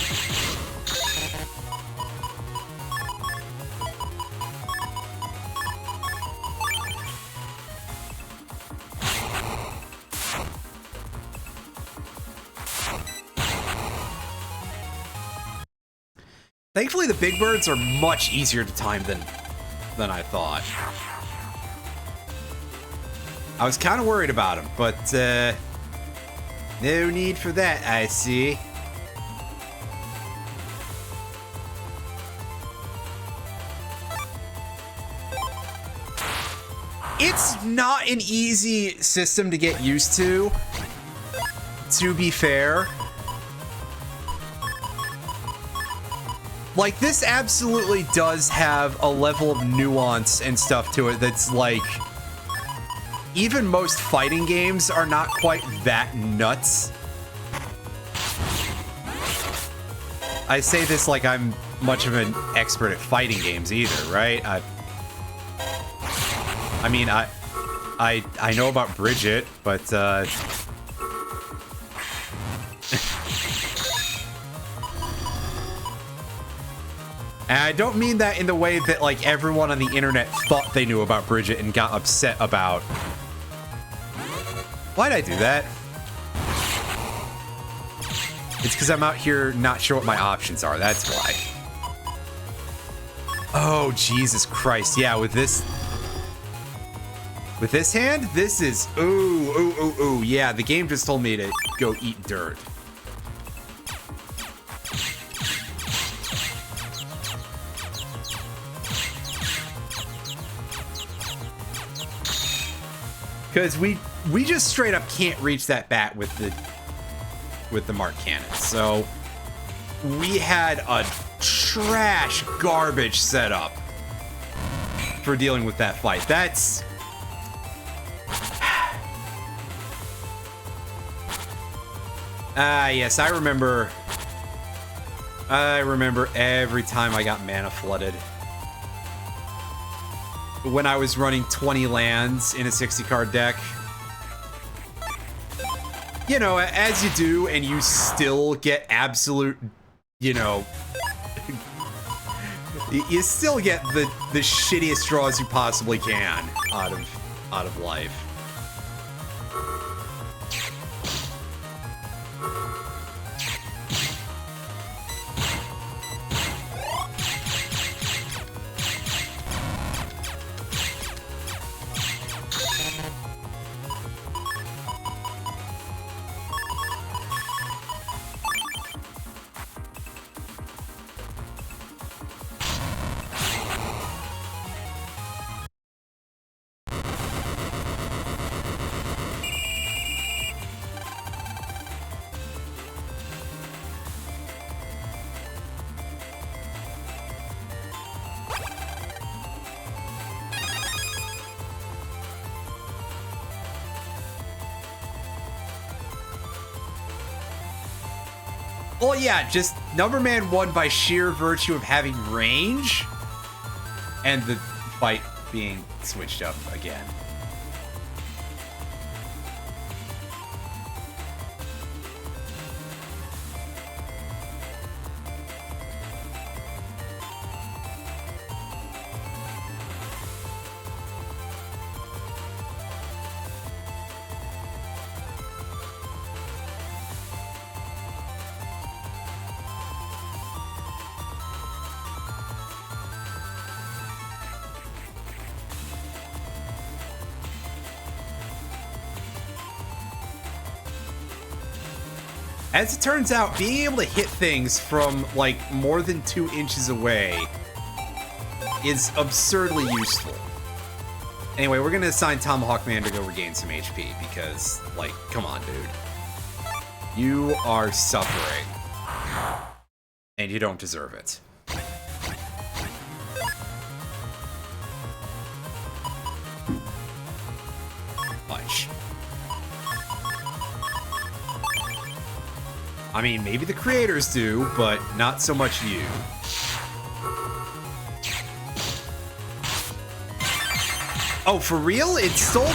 [SPEAKER 1] Thankfully, the big birds are much easier to time than I thought. I was kind of worried about them, but no need for that, I see. It's not an easy system to get used to be fair. Like, this absolutely does have a level of nuance and stuff to it that's like, even most fighting games are not quite that nuts. I say this like I'm much of an expert at fighting games either, right? I mean, I know about Bridget, but and I don't mean that in the way that, like, everyone on the internet thought they knew about Bridget and got upset about. Why'd I do that? It's because I'm out here not sure what my options are, that's why. Oh, Jesus Christ. Yeah, with this hand, this is, ooh. Yeah, the game just told me to go eat dirt. Because we just straight up can't reach that bat with the Mark cannon. So we had a trash garbage setup for dealing with that fight. That's Ah, yes, I remember. I remember every time I got mana flooded. When I was running 20 lands in a 60-card deck. You know, as you do, and you still get absolute, you know... you still get the shittiest draws you possibly can out of life. Well, yeah, just Numberman won by sheer virtue of having range and the fight being switched up again. As it turns out, being able to hit things from, like, more than 2 inches away is absurdly useful. Anyway, we're gonna assign Tomahawk Man to go regain some HP, because, like, come on, dude. You are suffering. And you don't deserve it. Punch. I mean, maybe the creators do, but not so much you. Oh, for real? It stole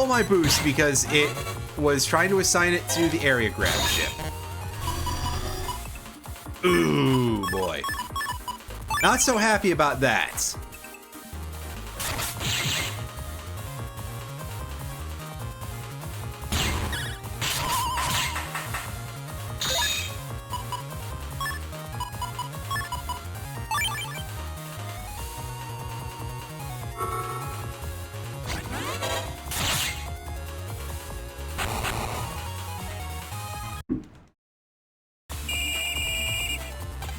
[SPEAKER 1] my boost because it was trying to assign it to the area grab ship. Ooh, boy. Not so happy about that.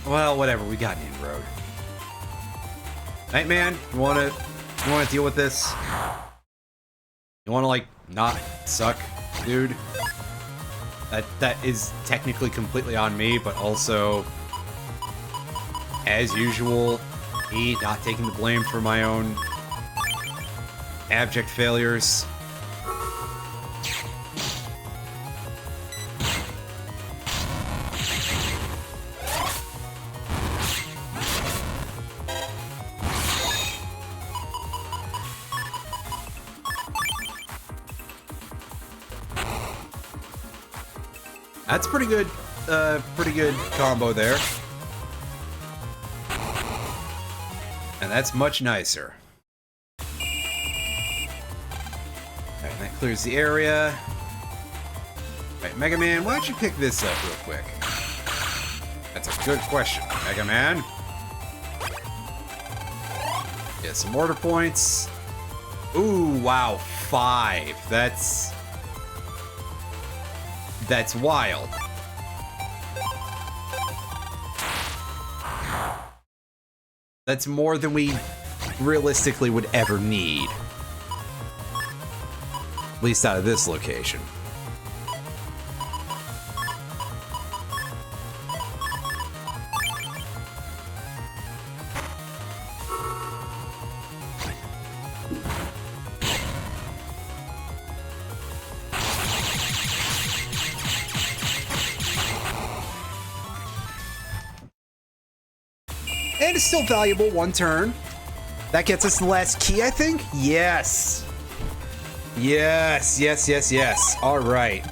[SPEAKER 1] Well, whatever. We got an inroad. Nightman, you wanna deal with this? You wanna, like, not suck, dude? That is technically completely on me, but also, as usual, me not taking the blame for my own abject failures. That's pretty good combo there. And that's much nicer. Alright, that clears the area. Alright, Mega Man, why don't you pick this up real quick? That's a good question, Mega Man. Get some mortar points. Ooh, wow, 5. That's wild. That's more than we realistically would ever need. At least out of this location. And it's still valuable, 1 turn. That gets us the last key, I think? Yes. Yes, yes, yes, yes. All right.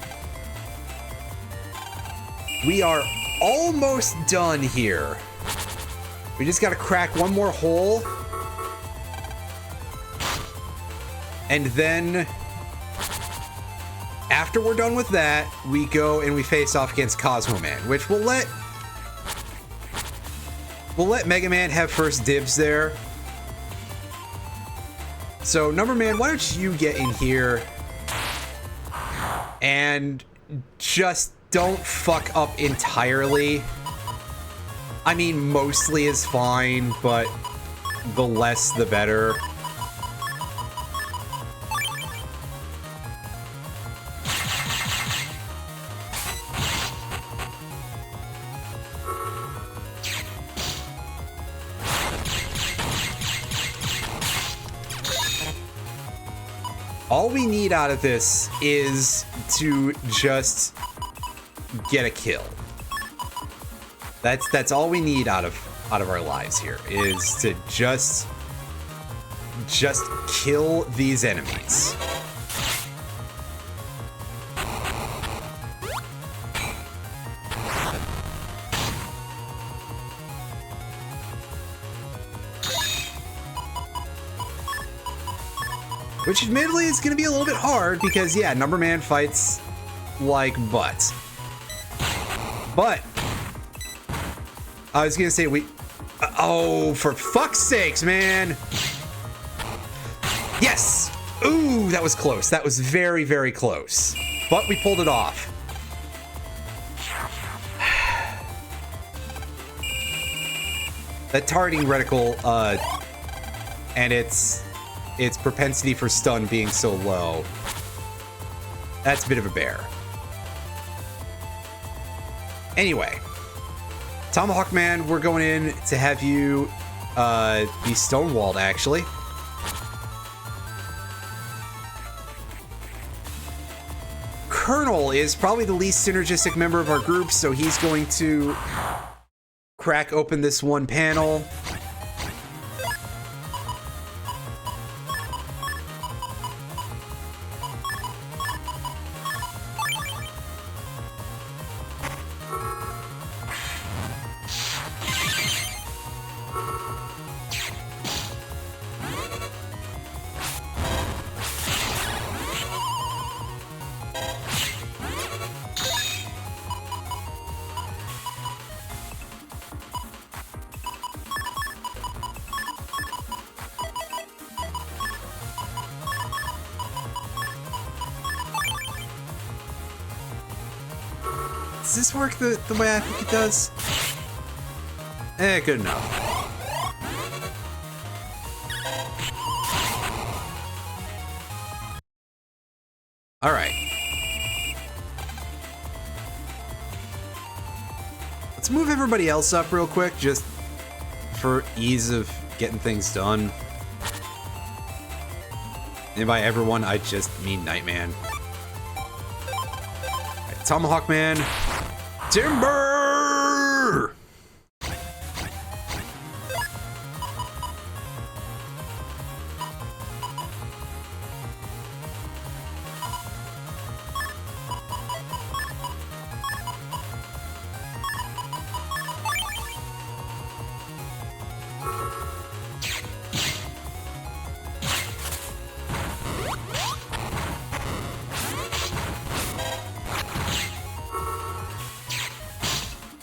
[SPEAKER 1] We are almost done here. We just got to crack 1 more hole. And then, after we're done with that, we go and we face off against Cosmo Man, which we'll let Mega Man have first dibs there. So, Number Man, why don't you get in here and just don't fuck up entirely. I mean, mostly is fine, but the less the better. All we need out of this is to just get a kill. That's all we need out of our lives here, is to just kill these enemies. Which admittedly is going to be a little bit hard because, yeah, Number Man fights like butt. But I was going to say oh, for fuck's sakes, man. Yes. Ooh, that was close. That was very, very close. But we pulled it off. That targeting reticle and its propensity for stun being so low, that's a bit of a bear. Anyway, Tomahawk Man, we're going in to have you be stonewalled, actually. Colonel is probably the least synergistic member of our group, so he's going to crack open this one panel. Does this work the way I think it does? Good enough. All right. Let's move everybody else up real quick, just for ease of getting things done. And by everyone, I just mean Nightman. Right, Tomahawk Man. Timber!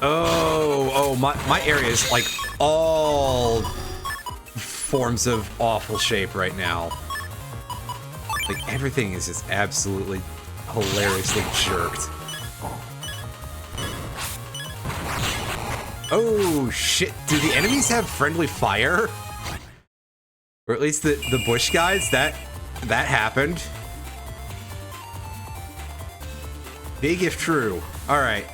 [SPEAKER 1] Oh, my area is like all forms of awful shape right now. Like everything is just absolutely hilariously jerked. Oh shit, do the enemies have friendly fire? Or at least the bush guys, that happened. Big if true. Alright.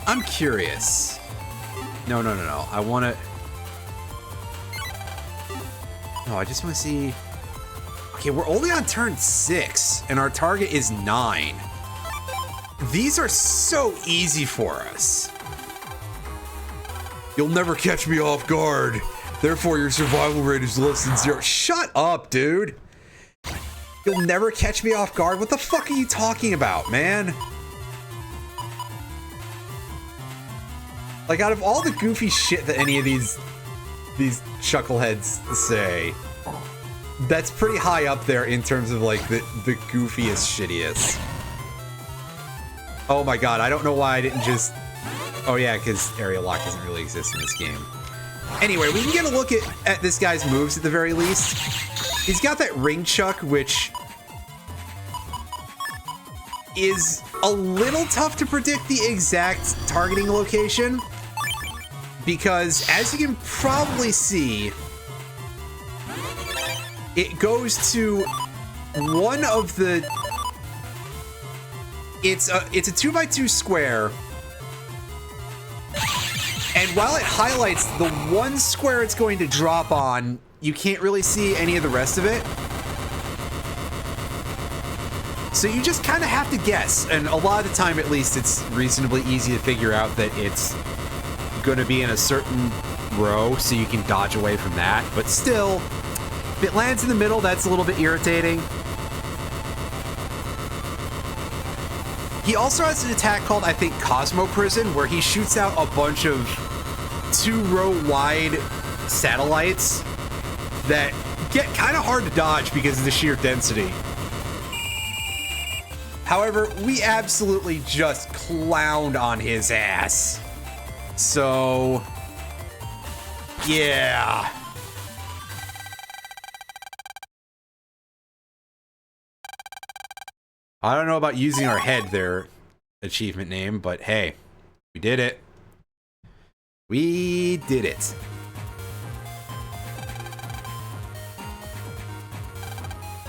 [SPEAKER 1] I'm curious. No. I want to... No, I just want to see... Okay, we're only on turn 6, and our target is 9. These are so easy for us. You'll never catch me off guard. Therefore, your survival rate is less than 0. Shut up, dude. You'll never catch me off guard? What the fuck are you talking about, man? Like, out of all the goofy shit that any of these chuckleheads say, that's pretty high up there in terms of, like, the goofiest, shittiest. Oh my god, I don't know why I didn't just... Oh yeah, because area lock doesn't really exist in this game. Anyway, we can get a look at this guy's moves at the very least. He's got that ring chuck, which is a little tough to predict the exact targeting location, because as you can probably see, it goes to one of the... It's a 2x2 square, and while it highlights the one square it's going to drop on, you can't really see any of the rest of it. So you just kind of have to guess, and a lot of the time at least it's reasonably easy to figure out that it's going to be in a certain row, so you can dodge away from that. But still, if it lands in the middle, that's a little bit irritating. He also has an attack called, I think, Cosmo Prison, where he shoots out a bunch of 2-row wide satellites that get kind of hard to dodge because of the sheer density. However, we absolutely just clowned on his ass. So, yeah. I don't know about using our head there, achievement name, but hey, we did it. We did it.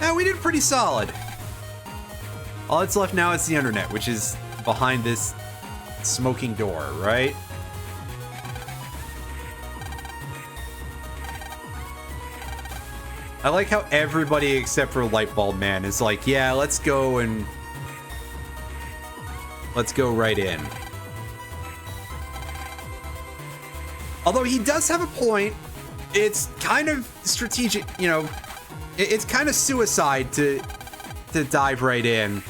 [SPEAKER 1] Yeah, we did pretty solid. All that's left now is the internet, which is behind this smoking door, right? I like how everybody except for Lightbulb Man is like, yeah, let's go right in. Although he does have a point. It's kind of strategic, you know, it's kind of suicide to dive right in.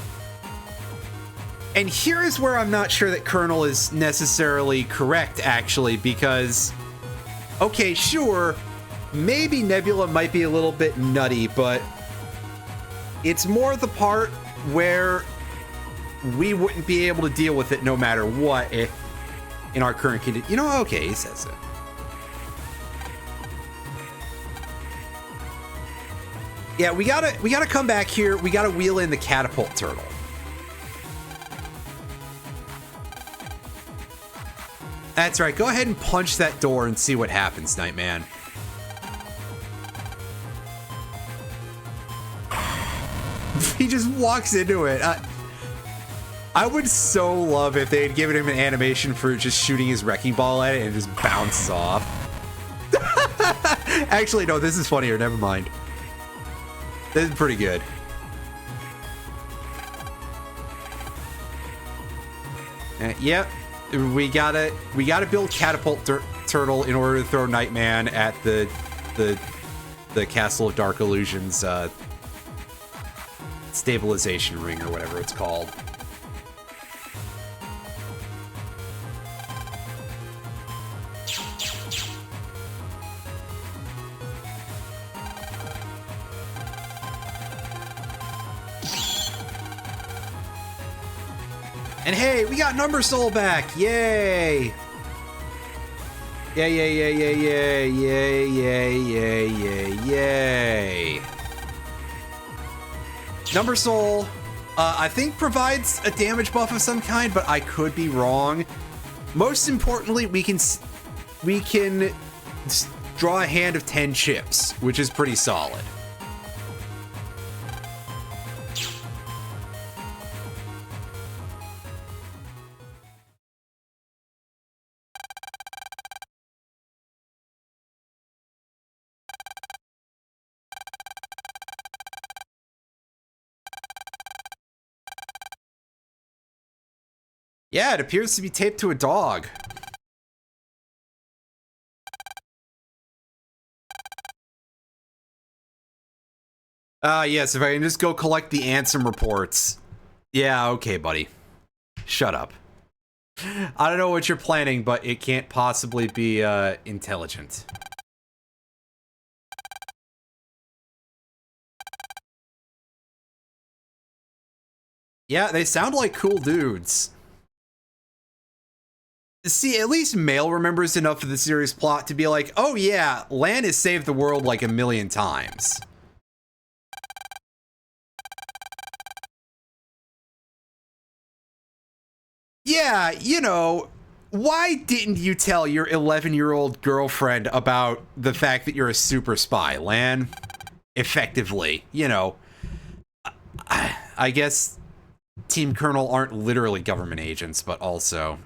[SPEAKER 1] And here is where I'm not sure that Colonel is necessarily correct, actually, because, okay, sure, maybe Nebula might be a little bit nutty, but it's more the part where we wouldn't be able to deal with it no matter what in our current condition. You know, okay, he says it. Yeah, we gotta come back here. We gotta wheel in the catapult turtle. That's right. Go ahead and punch that door and see what happens, Nightman. He just walks into it. I would so love if they had given him an animation for just shooting his wrecking ball at it and it just bounces off. Actually, no, this is funnier. Never mind. This is pretty good. Yep. We gotta build catapult turtle in order to throw Nightman at the Castle of Dark Illusions stabilization ring or whatever it's called. And hey, we got Number Soul back! Yay! Yay, yay, yay, yay, yay, yay, yay, yay, yay, yay. Number Soul, I think provides a damage buff of some kind, but I could be wrong. Most importantly, we can draw a hand of 10 chips, which is pretty solid. Yeah, it appears to be taped to a dog. Yes, if I can just go collect the Ansem reports. Yeah, okay, buddy. Shut up. I don't know what you're planning, but it can't possibly be, intelligent. Yeah, they sound like cool dudes. See, at least Mail remembers enough of the series plot to be like, oh yeah, Lan has saved the world like a million times. Yeah, you know, why didn't you tell your 11-year-old girlfriend about the fact that you're a super spy, Lan? Effectively, you know. I guess Team Colonel aren't literally government agents, but also,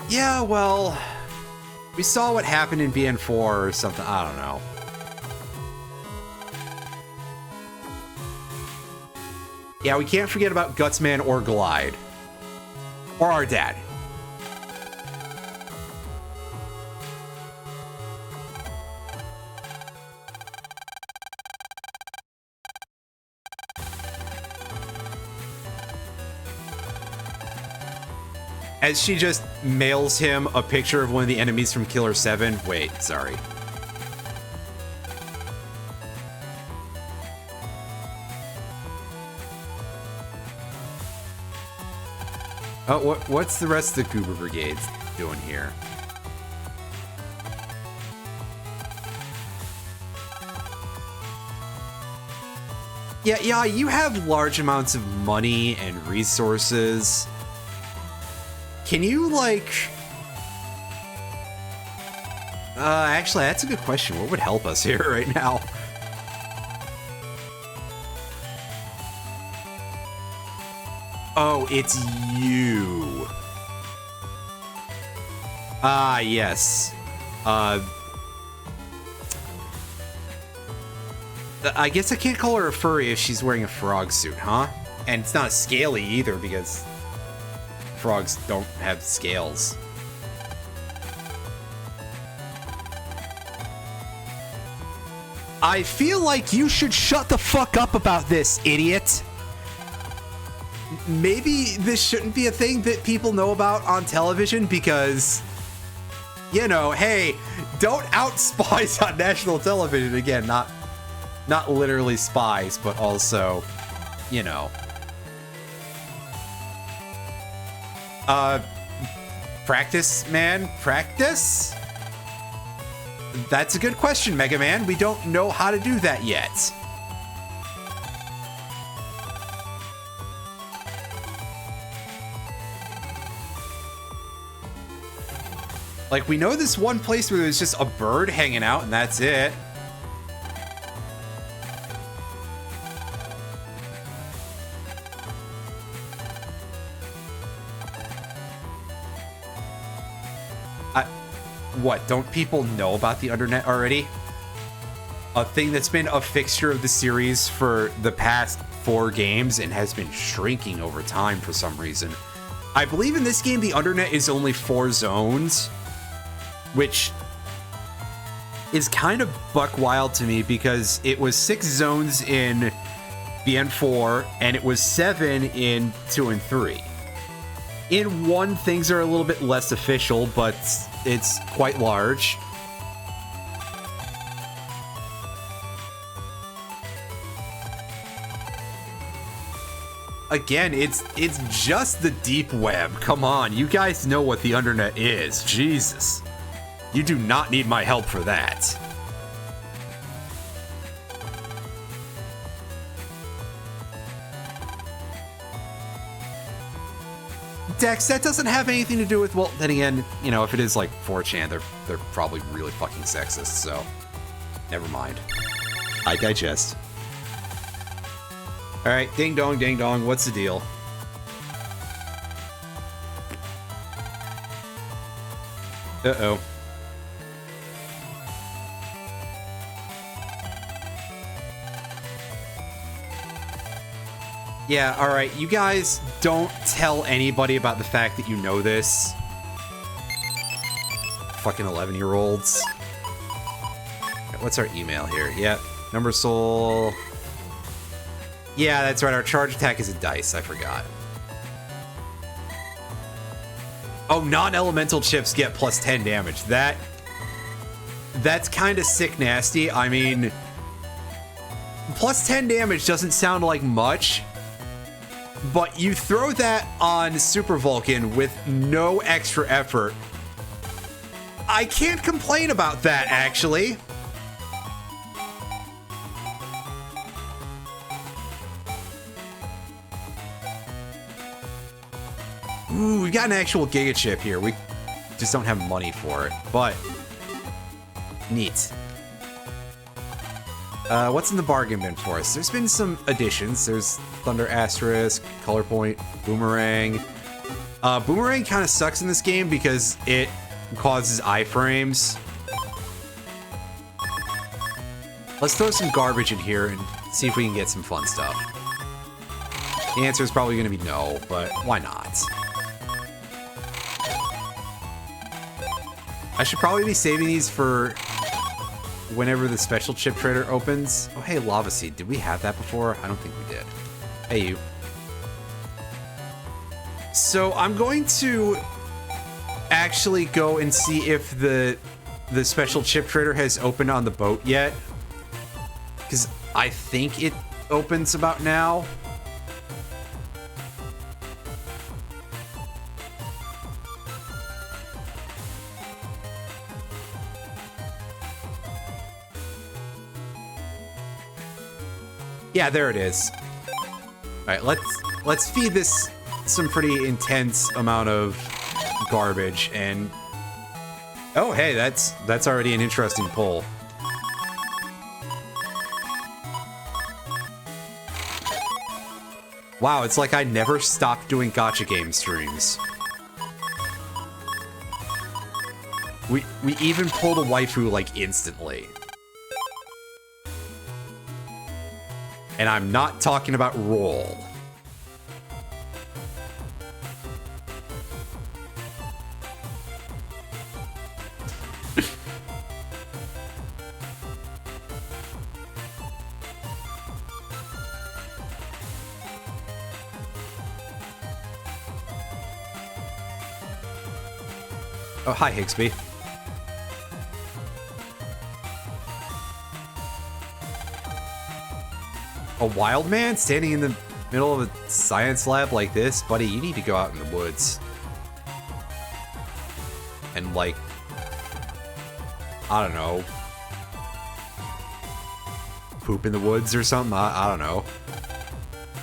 [SPEAKER 1] Yeah, well, we saw what happened in BN4 or something. I don't know. Yeah, we can't forget about Gutsman or Glide. Or our dad. As she just mails him a picture of one of the enemies from Killer 7. Wait, sorry. Oh, what's the rest of the Goober Brigades doing here? Yeah, you have large amounts of money and resources. Can you, like... actually, that's a good question. What would help us here right now? Oh, it's you. Ah, yes. I guess I can't call her a furry if she's wearing a frog suit, huh? And it's not a scaly either, because frogs don't have scales. I feel like you should shut the fuck up about this, idiot. Maybe this shouldn't be a thing that people know about on television because, you know, hey, don't out spies on national television. Again, not literally spies, but also, you know. Practice, man, practice? That's a good question, Mega Man. We don't know how to do that yet. Like, we know this one place where there's just a bird hanging out, and that's it. What, don't people know about the Undernet already? A thing that's been a fixture of the series for the past 4 games and has been shrinking over time for some reason. I believe in this game the Undernet is only 4 zones, which is kind of buck wild to me because it was 6 zones in BN4 and it was 7 in 2 and 3. In 1, things are a little bit less official, but it's quite large. Again, it's just the deep web. Come on, you guys know what the Undernet is. Jesus. You do not need my help for that. Dex, that doesn't have anything to do with, well, then again, you know, if it is like 4chan, they're probably really fucking sexist, so never mind. I digest. Alright, ding dong, what's the deal? Uh-oh. Yeah, alright, you guys don't tell anybody about the fact that you know this. Fucking 11-year-olds. What's our email here? Yep, number soul. Yeah, that's right, our charge attack is a dice, I forgot. Oh, non-elemental chips get plus 10 damage. That's kind of sick nasty. I mean, plus 10 damage doesn't sound like much, but you throw that on Super Vulcan with no extra effort. I can't complain about that, actually. Ooh, we got an actual Giga Chip here. We just don't have money for it, but neat. What's in the bargain bin for us? There's been some additions. There's Thunder Asterisk, Color Point, Boomerang. Boomerang kind of sucks in this game because it causes iframes. Let's throw some garbage in here and see if we can get some fun stuff. The answer is probably going to be no, but why not? I should probably be saving these for whenever the special chip trader opens. Oh, hey, Lava Seed. Did we have that before? I don't think we did. Hey, you. So I'm going to actually go and see if the special chip trader has opened on the boat yet. Because I think it opens about now. Yeah, there it is. All right, let's feed this some pretty intense amount of garbage, and oh, hey, that's already an interesting pull. Wow, it's like I never stopped doing gacha game streams. We even pulled a waifu like instantly. And I'm not talking about roll. Oh, hi, Higsby. A wild man standing in the middle of a science lab like this? Buddy, you need to go out in the woods. And, like, I don't know, poop in the woods or something? I don't know.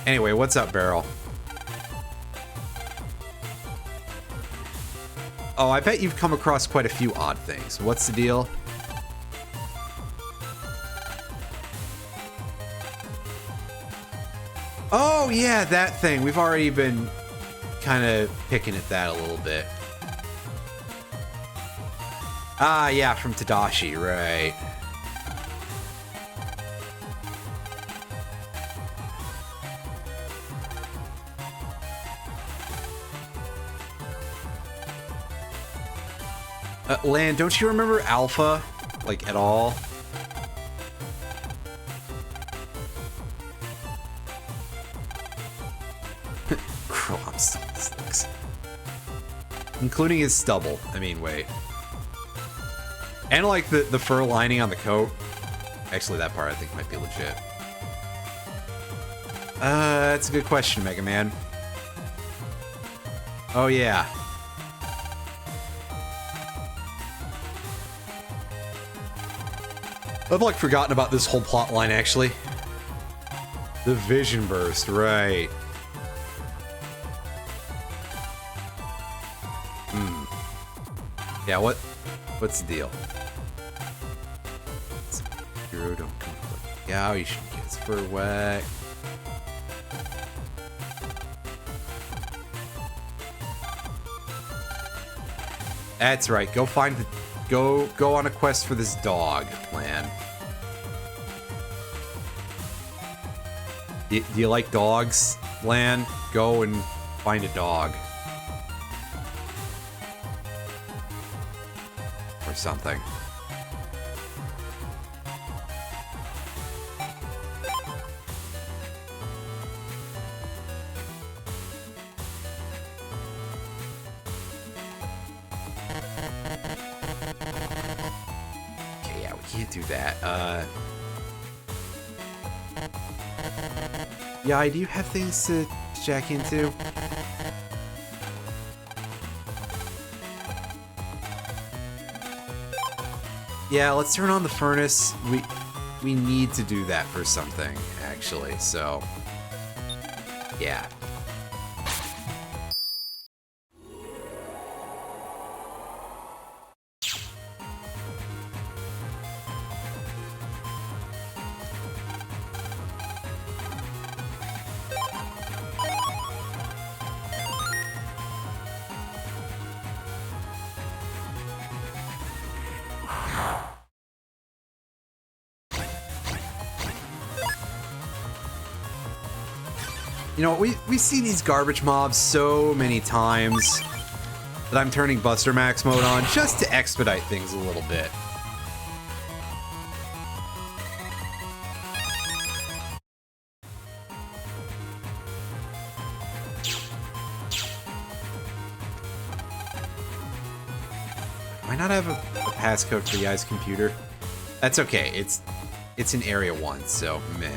[SPEAKER 1] Anyway, what's up, Barrel? Oh, I bet you've come across quite a few odd things. What's the deal? Oh, yeah, that thing. We've already been kind of picking at that a little bit. Ah, yeah, from Tadashi, right. Lan, don't you remember Alpha? Like, at all? Including his stubble. I mean, wait. And like the fur lining on the coat. Actually, that part I think might be legit. That's a good question, Mega Man. Oh, yeah. I've like forgotten about this whole plot line, actually. The vision burst, right. Yeah, what's the deal? Hero don't come quick. Yeah, you shouldn't get his fur wet. That's right. Go find the go on a quest for this dog, Lan. Do you like dogs? Lan, go and find a dog. Or something. Okay, yeah, we can't do that. Yeah, do you have things to jack into? Yeah, let's turn on the furnace. We need to do that for something, actually, so yeah. You know, we see these garbage mobs so many times that I'm turning Buster Max mode on just to expedite things a little bit. Do I not have a passcode for the guy's computer? That's okay. It's in Area 1, so meh.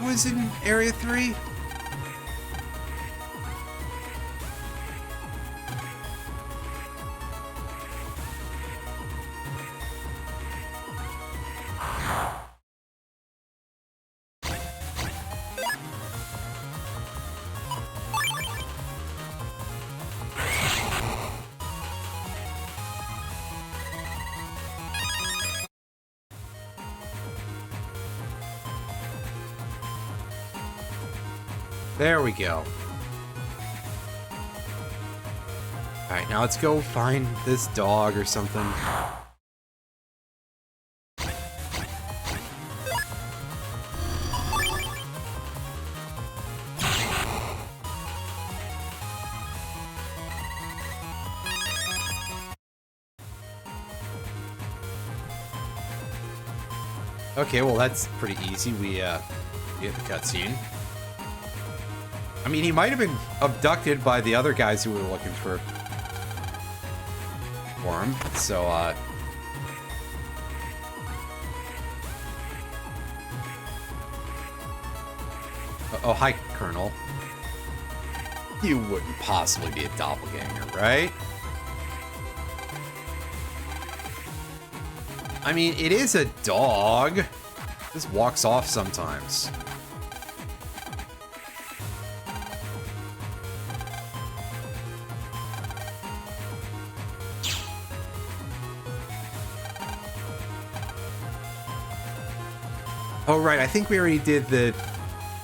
[SPEAKER 1] Was in Area 3? There we go. Alright, now let's go find this dog or something. Okay, well that's pretty easy. We get the cutscene. I mean, he might have been abducted by the other guys who were looking for him. So, oh, hi, Colonel. You wouldn't possibly be a doppelganger, right? I mean, it is a dog. Just walks off sometimes. Oh right, I think we already did the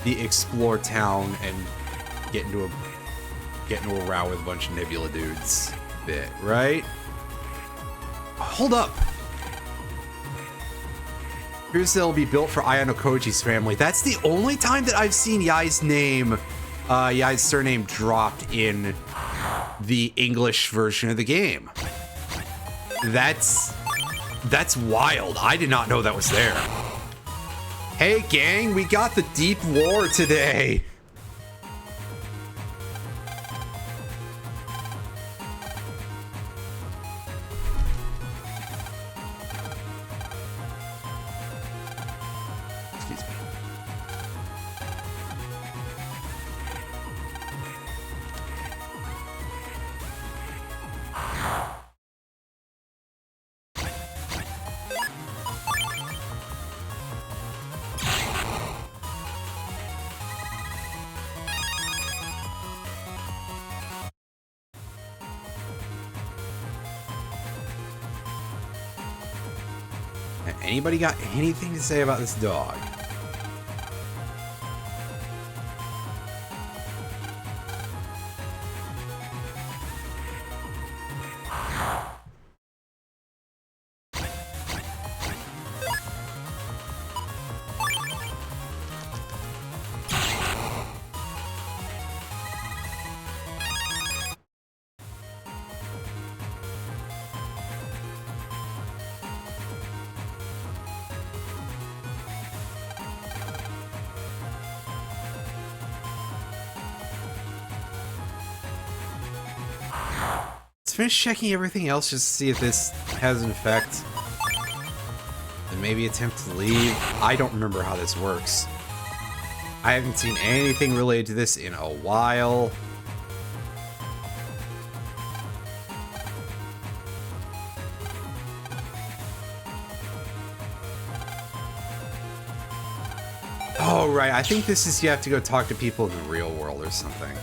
[SPEAKER 1] explore town and get into a row with a bunch of Nebula dudes bit, right? Hold up. Here's they'll be built for Ayano Koji's family. That's the only time that I've seen Yai's name, Yai's surname dropped in the English version of the game. That's wild. I did not know that was there. Hey, gang, we got the deep war today. Excuse me. Anybody got anything to say about this dog? Let's finish checking everything else just to see if this has an effect. And maybe attempt to leave. I don't remember how this works. I haven't seen anything related to this in a while. Oh, right. I think this is you have to go talk to people in the real world or something.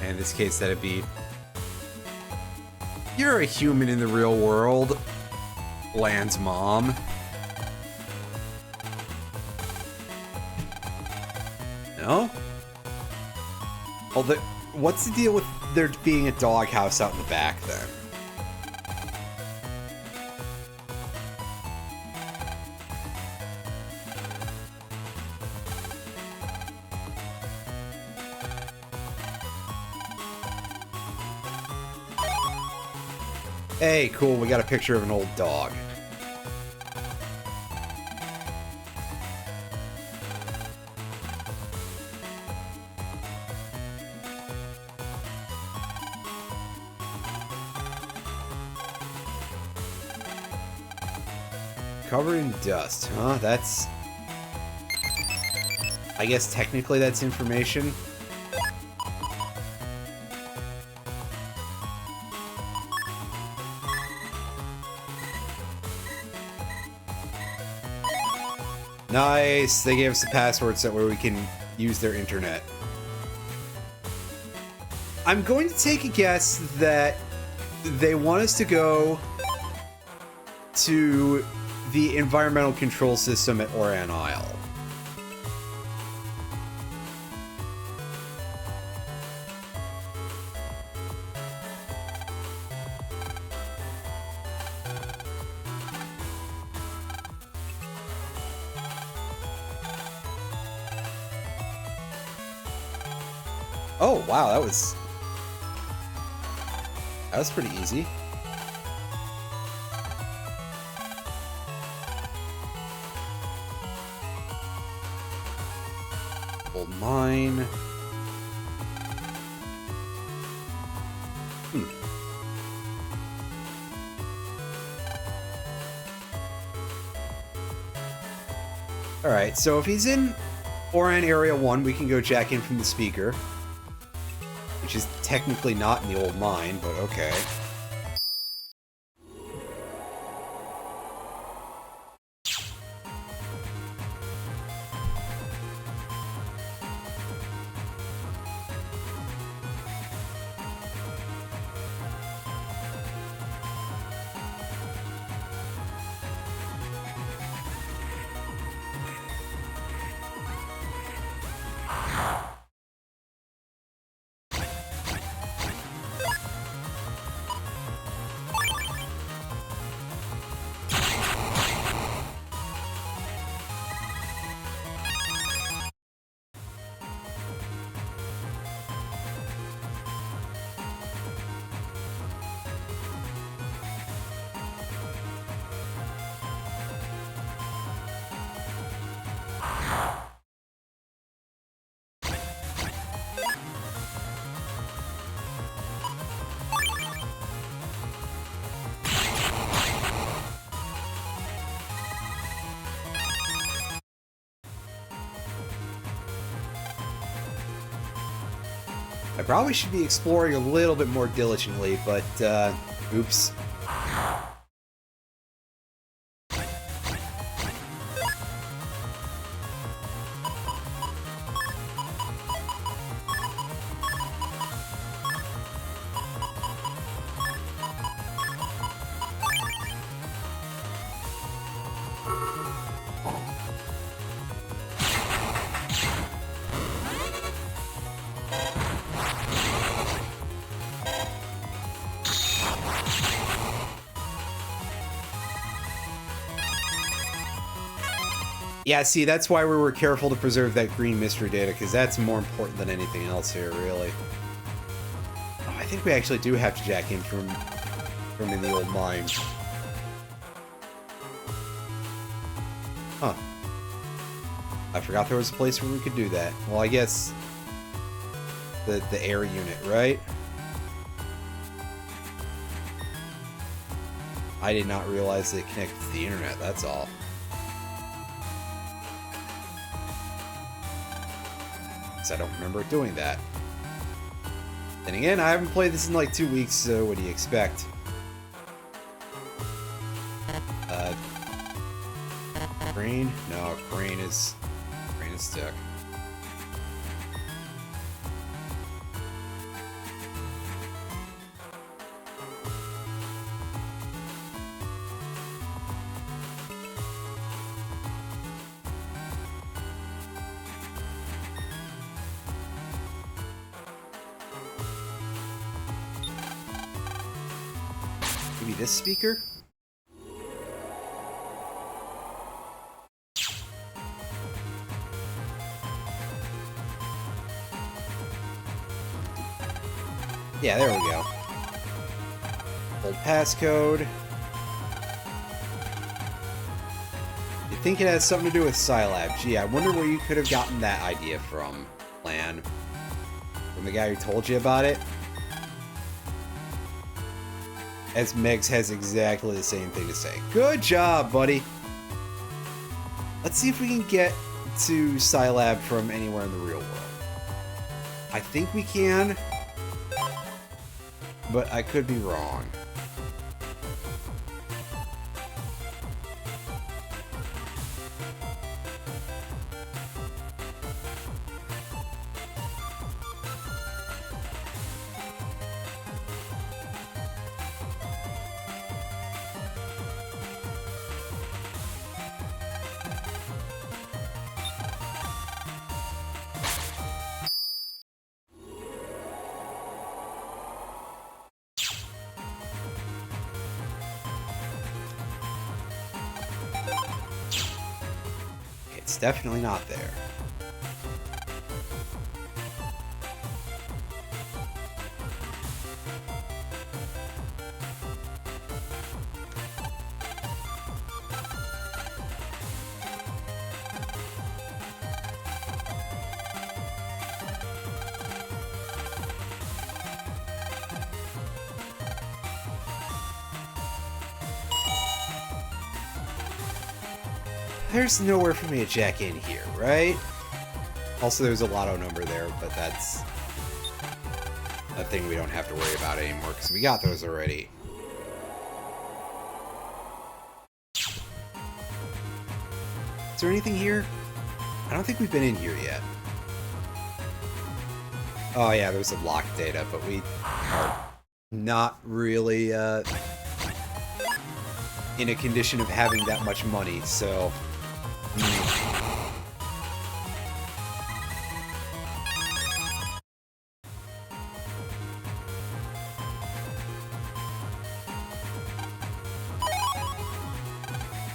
[SPEAKER 1] In this case, that'd be... You're a human in the real world. Land's mom. No? Well, what's the deal with there being a doghouse out in the back, then? Hey, cool, we got a picture of an old dog. Covered in dust, huh? That's... I guess technically that's information. Nice! They gave us the password so where we can use their internet. I'm going to take a guess that they want us to go to the environmental control system at Oran Isle. Oh, wow, that was pretty easy. Gold mine. Alright, so if he's in Oran Area 1, we can go jack in from the speaker. Which is technically not in the old mine, but okay. I probably should be exploring a little bit more diligently, but, oops. Yeah, see, that's why we were careful to preserve that green mystery data, because that's more important than anything else here, really. Oh, I think we actually do have to jack in from in the old mine. Huh. I forgot there was a place where we could do that. Well, I guess the air unit, right? I did not realize it connected to the internet, that's all. I don't remember doing that. Then again, I haven't played this in like 2 weeks, so what do you expect? Crane? No, Crane is stuck. Maybe this speaker? Yeah, there we go. Old passcode. You think it has something to do with Scilab? Gee, I wonder where you could have gotten that idea from, Lan. From the guy who told you about it? As Megs has exactly the same thing to say. Good job, buddy! Let's see if we can get to Scilab from anywhere in the real world. I think we can, but I could be wrong. It's definitely not there. There's nowhere for me to jack in here, right? Also, there's a lotto number there, but that's a thing we don't have to worry about anymore, because we got those already. Is there anything here? I don't think we've been in here yet. Oh yeah, there's a locked data, but we are not really in a condition of having that much money, so...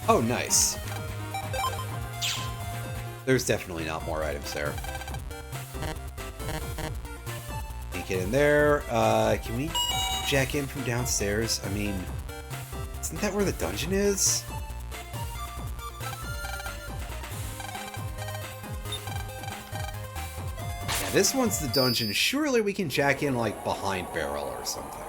[SPEAKER 1] Oh, nice. There's definitely not more items there. Can't get in there. Can we jack in from downstairs? I mean, isn't that where the dungeon is? Yeah, this one's the dungeon. Surely we can jack in, like, behind barrel or something.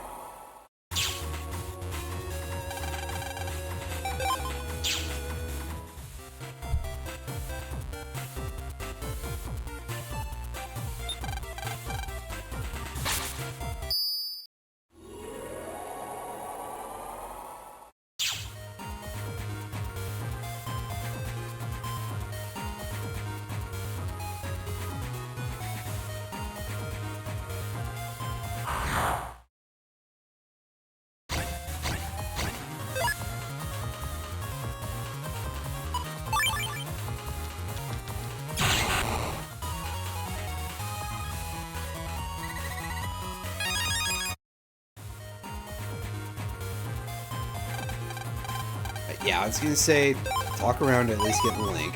[SPEAKER 1] Yeah, I was gonna say, talk around to at least get the link.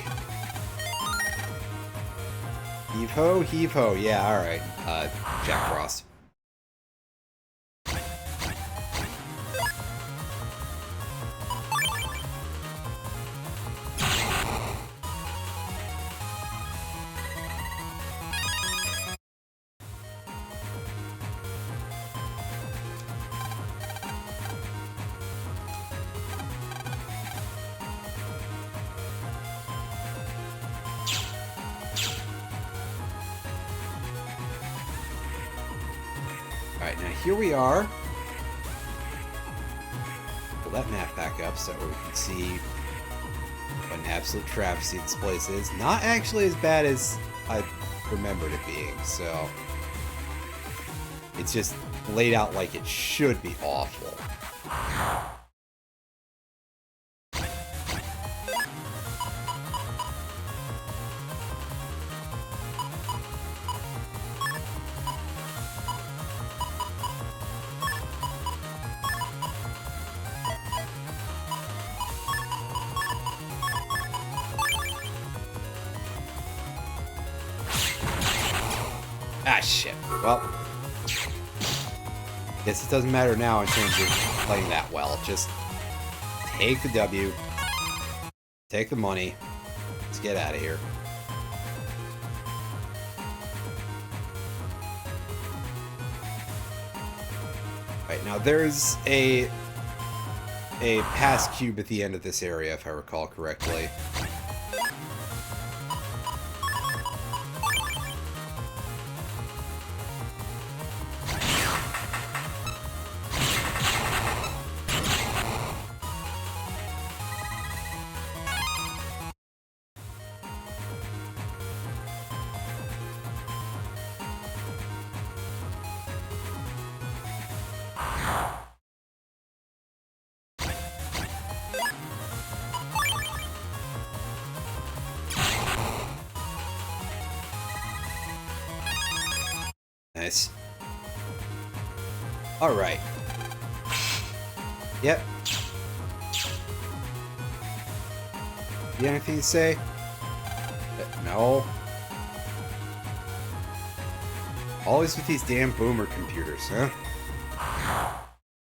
[SPEAKER 1] Heave ho, heave ho. Yeah, alright. Jack Frost. Alright, now here we are. Pull that map back up so we can see what an absolute travesty this place is. Not actually as bad as I remembered it being, so... It's just laid out like it should be awful. Ah, shit. Well, guess it doesn't matter now in terms of playing that well. Just take the W, take the money, let's get out of here. Right, now there's a pass cube at the end of this area, if I recall correctly. Nice. Alright. Yep. You got anything to say? No. Always with these damn boomer computers, huh?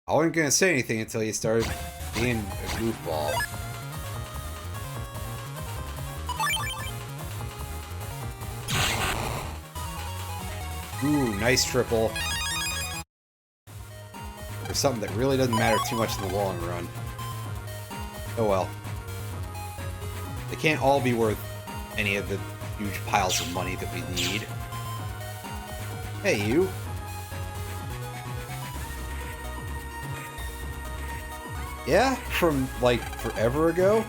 [SPEAKER 1] I wasn't gonna say anything until you started being a goofball. Ooh, nice triple. For something that really doesn't matter too much in the long run. Oh well. They can't all be worth any of the huge piles of money that we need. Hey, you. Yeah? From, like, forever ago?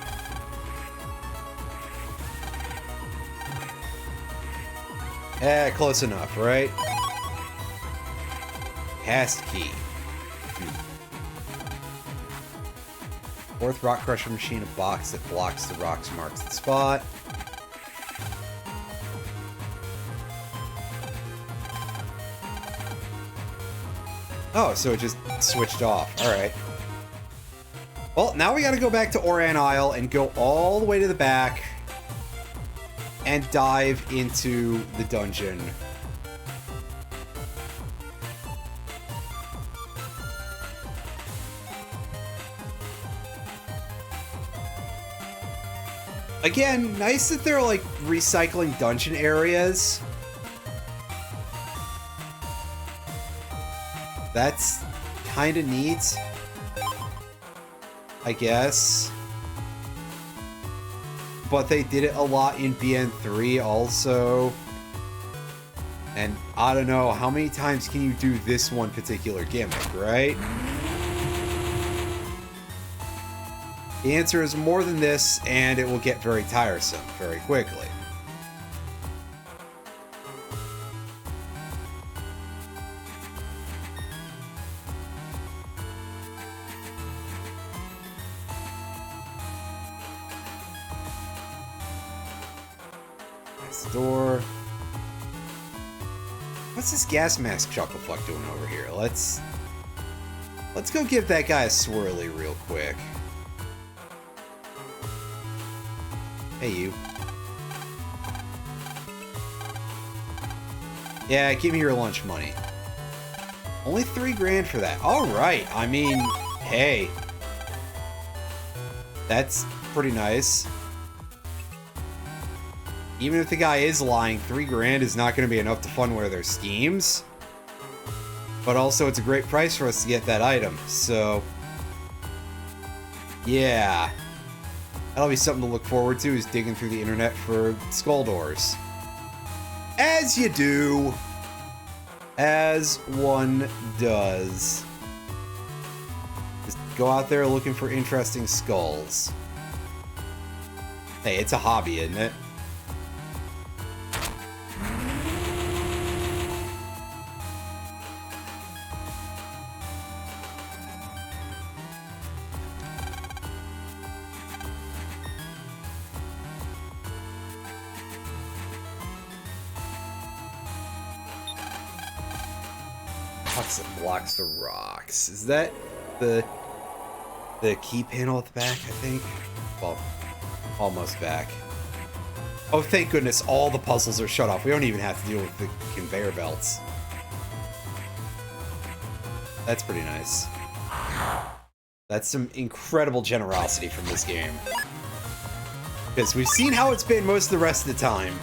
[SPEAKER 1] Eh, close enough, right? Cast key. Fourth rock crusher machine, a box that blocks the rocks marks the spot. Oh, so it just switched off. Alright. Well, now we gotta go back to Oran Isle and go all the way to the back and dive into the dungeon. Again, nice that they're like recycling dungeon areas. That's kind of neat, I guess. But they did it a lot in BN3 also. And I don't know, how many times can you do this one particular gimmick, right? The answer is more than this, and it will get very tiresome very quickly. Nice door. What's this gas mask Chucklefuck doing over here? Let's go give that guy a swirly real quick. Hey, you. Yeah, give me your lunch money. Only 3 grand for that. Alright, I mean, hey. That's pretty nice. Even if the guy is lying, 3 grand is not going to be enough to fund one of their schemes. But also, it's a great price for us to get that item, so... yeah. That'll be something to look forward to, is digging through the internet for skull doors. As you do. As one does. Just go out there looking for interesting skulls. Hey, it's a hobby, isn't it? That blocks the rocks. Is that the key panel at the back, I think? Well, almost back. Oh, thank goodness, all the puzzles are shut off. We don't even have to deal with the conveyor belts. That's pretty nice. That's some incredible generosity from this game. Because we've seen how it's been most of the rest of the time.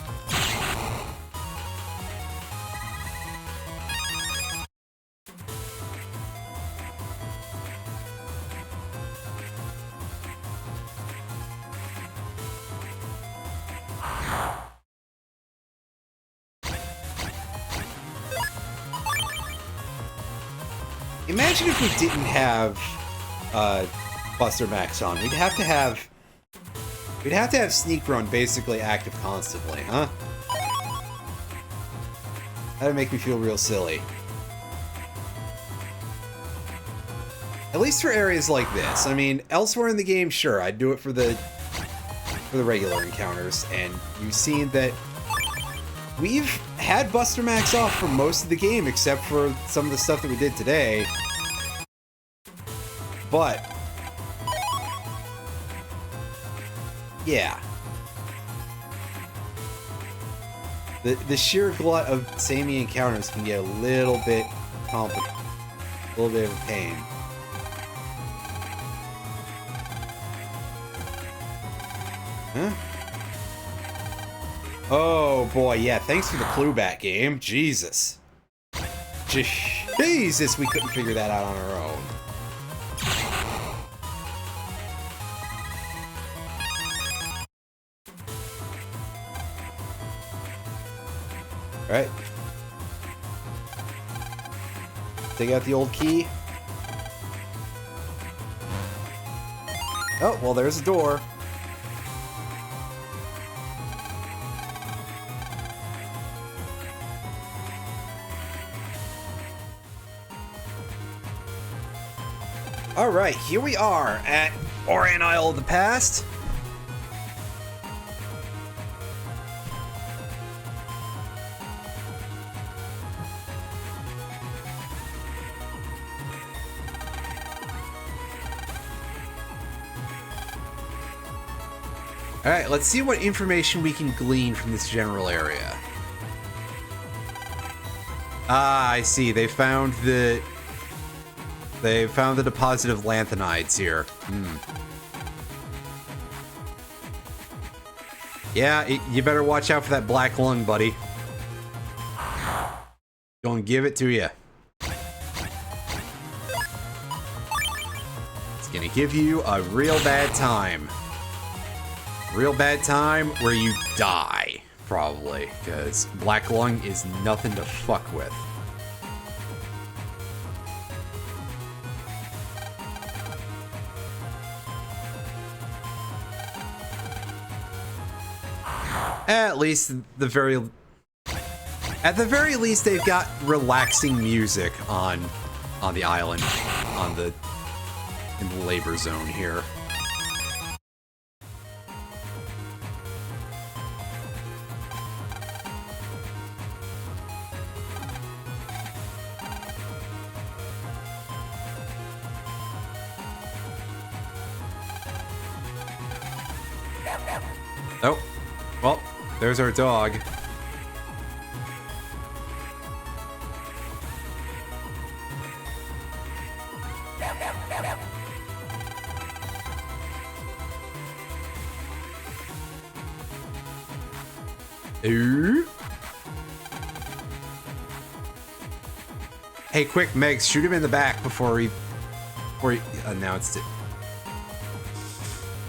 [SPEAKER 1] Imagine if we didn't have Buster Max on. We'd have to have Sneak Run basically active constantly, huh? That'd make me feel real silly. At least for areas like this. I mean, elsewhere in the game, sure, I'd do it for the regular encounters, and you've seen that we've had Buster Max off for most of the game, except for some of the stuff that we did today. But yeah. The sheer glut of samey encounters can get a little bit complicated. A little bit of a pain. Huh? Oh boy, yeah, thanks for the clue back, game. Jesus. Jesus, we couldn't figure that out on our own. Alright. Take out the old key. Oh, well, there's a door. Alright, here we are at Orion Isle of the Past. Alright, let's see what information we can glean from this general area. Ah, I see. They found the deposit of lanthanides here. Yeah, you better watch out for that black lung, buddy. Gonna give it to you. It's gonna give you a real bad time. Real bad time where you die, probably, because black lung is nothing to fuck with. At the very least, they've got relaxing music on the island, in the labor zone here. Oh, well, there's our dog. Ooh. Hey, quick, Megs, shoot him in the back before he announced it.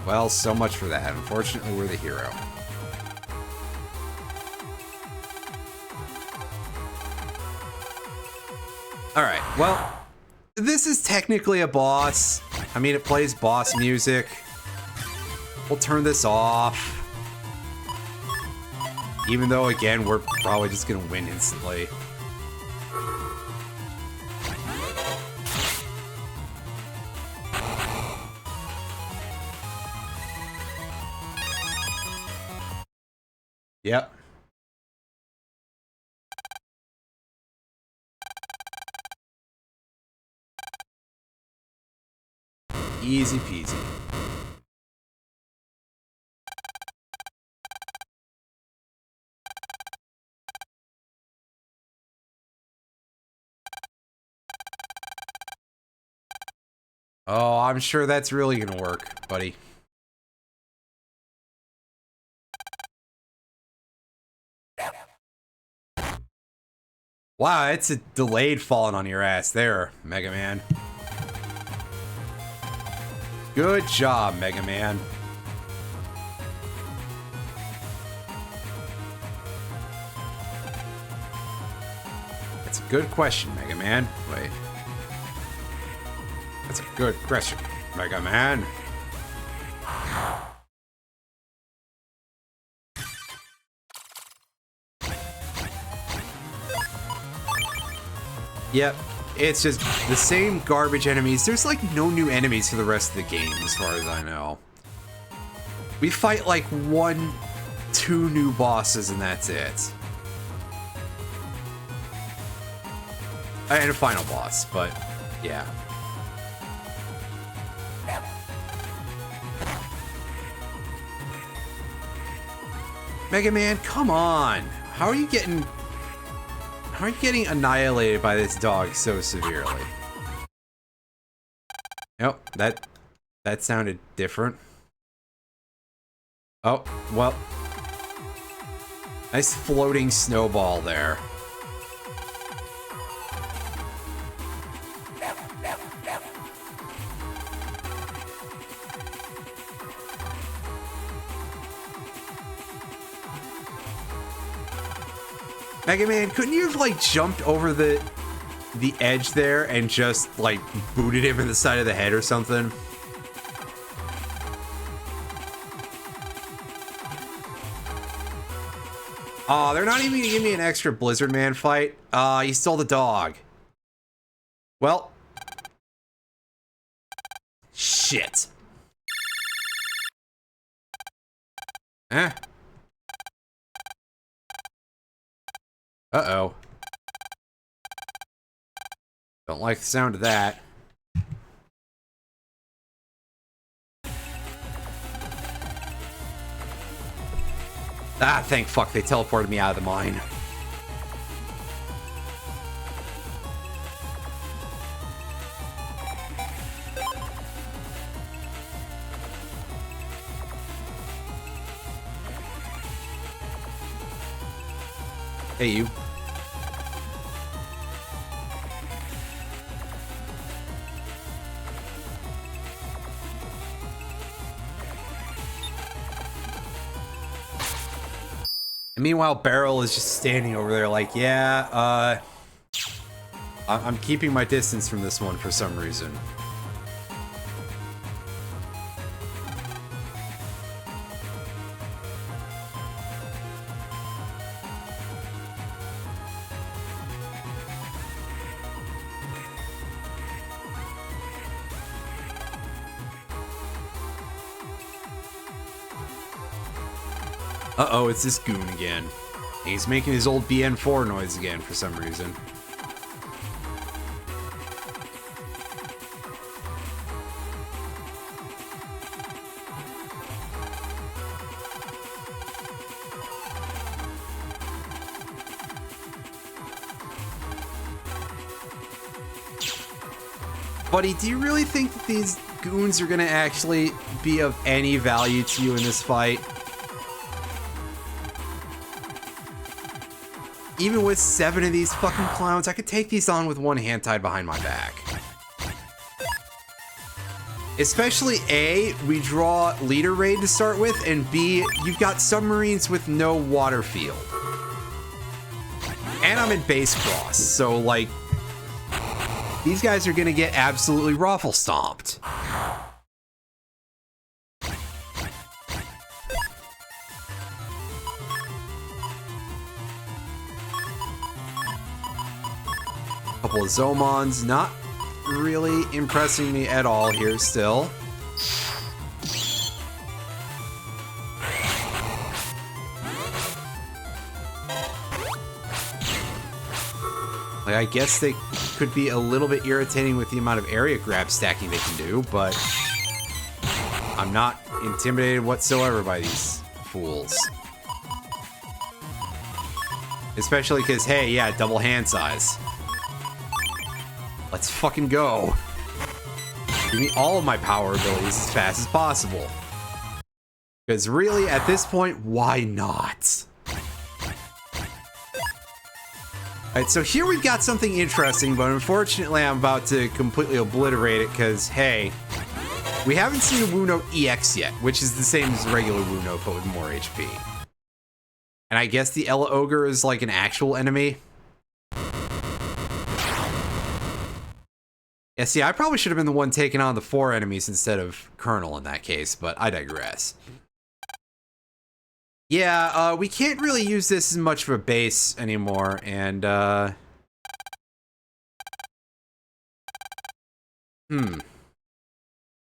[SPEAKER 1] Well, so much for that. Unfortunately, we're the hero. Alright, well, this is technically a boss. I mean, it plays boss music. We'll turn this off. Even though, again, we're probably just gonna win instantly. Yep. Easy peasy. Oh, I'm sure that's really gonna work, buddy. Wow, it's a delayed falling on your ass there, Mega Man. Good job, Mega Man. That's a good question, Mega Man. Wait. That's a good question, Mega Man. Yep, it's just the same garbage enemies. There's like no new enemies for the rest of the game, as far as I know. We fight like 1, 2 new bosses and that's it. And a final boss, but yeah. Mega Man, come on! How are you getting annihilated by this dog so severely? Nope, that sounded different. Oh, well. Nice floating snowball there. Mega Man, couldn't you have like jumped over the edge there and just like booted him in the side of the head or something? Oh, they're not even gonna give me an extra Blizzard Man fight. You stole the dog. Well. Shit. Eh. Uh-oh. Don't like the sound of that. Ah, thank fuck, they teleported me out of the mine. Hey, you. And meanwhile, Barrel is just standing over there like, yeah, I'm keeping my distance from this one for some reason. Uh-oh, it's this goon again. And he's making his old BN4 noise again for some reason. Buddy, do you really think that these goons are gonna actually be of any value to you in this fight? Even with 7 of these fucking clowns, I could take these on with one hand tied behind my back. Especially A, we draw leader raid to start with, and B, you've got submarines with no water field. And I'm in base cross, so like, these guys are gonna get absolutely ruffle stomped. Couple of Zomons, not really impressing me at all here still. Like, I guess they could be a little bit irritating with the amount of area grab stacking they can do, but I'm not intimidated whatsoever by these fools. Especially because, hey, yeah, double hand size. Let's fucking go. Give me all of my power abilities as fast as possible. Because really, at this point, why not? Alright, so here we've got something interesting, but unfortunately I'm about to completely obliterate it because, hey, we haven't seen a Wuno EX yet, which is the same as regular Wuno, but with more HP. And I guess the Ella Ogre is like an actual enemy. Yeah, see, I probably should have been the one taking on the 4 enemies instead of Colonel in that case, but I digress. Yeah, we can't really use this as much of a base anymore, and,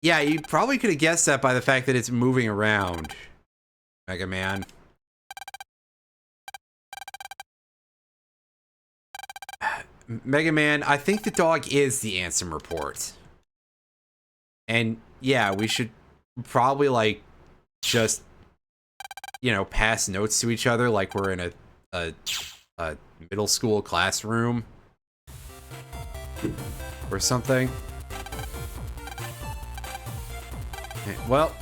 [SPEAKER 1] Yeah, you probably could have guessed that by the fact that it's moving around, Mega Man. Mega Man, I think the dog is the Ansem report. And yeah, we should probably like just, you know, pass notes to each other like we're in a middle school classroom or something. Okay, well,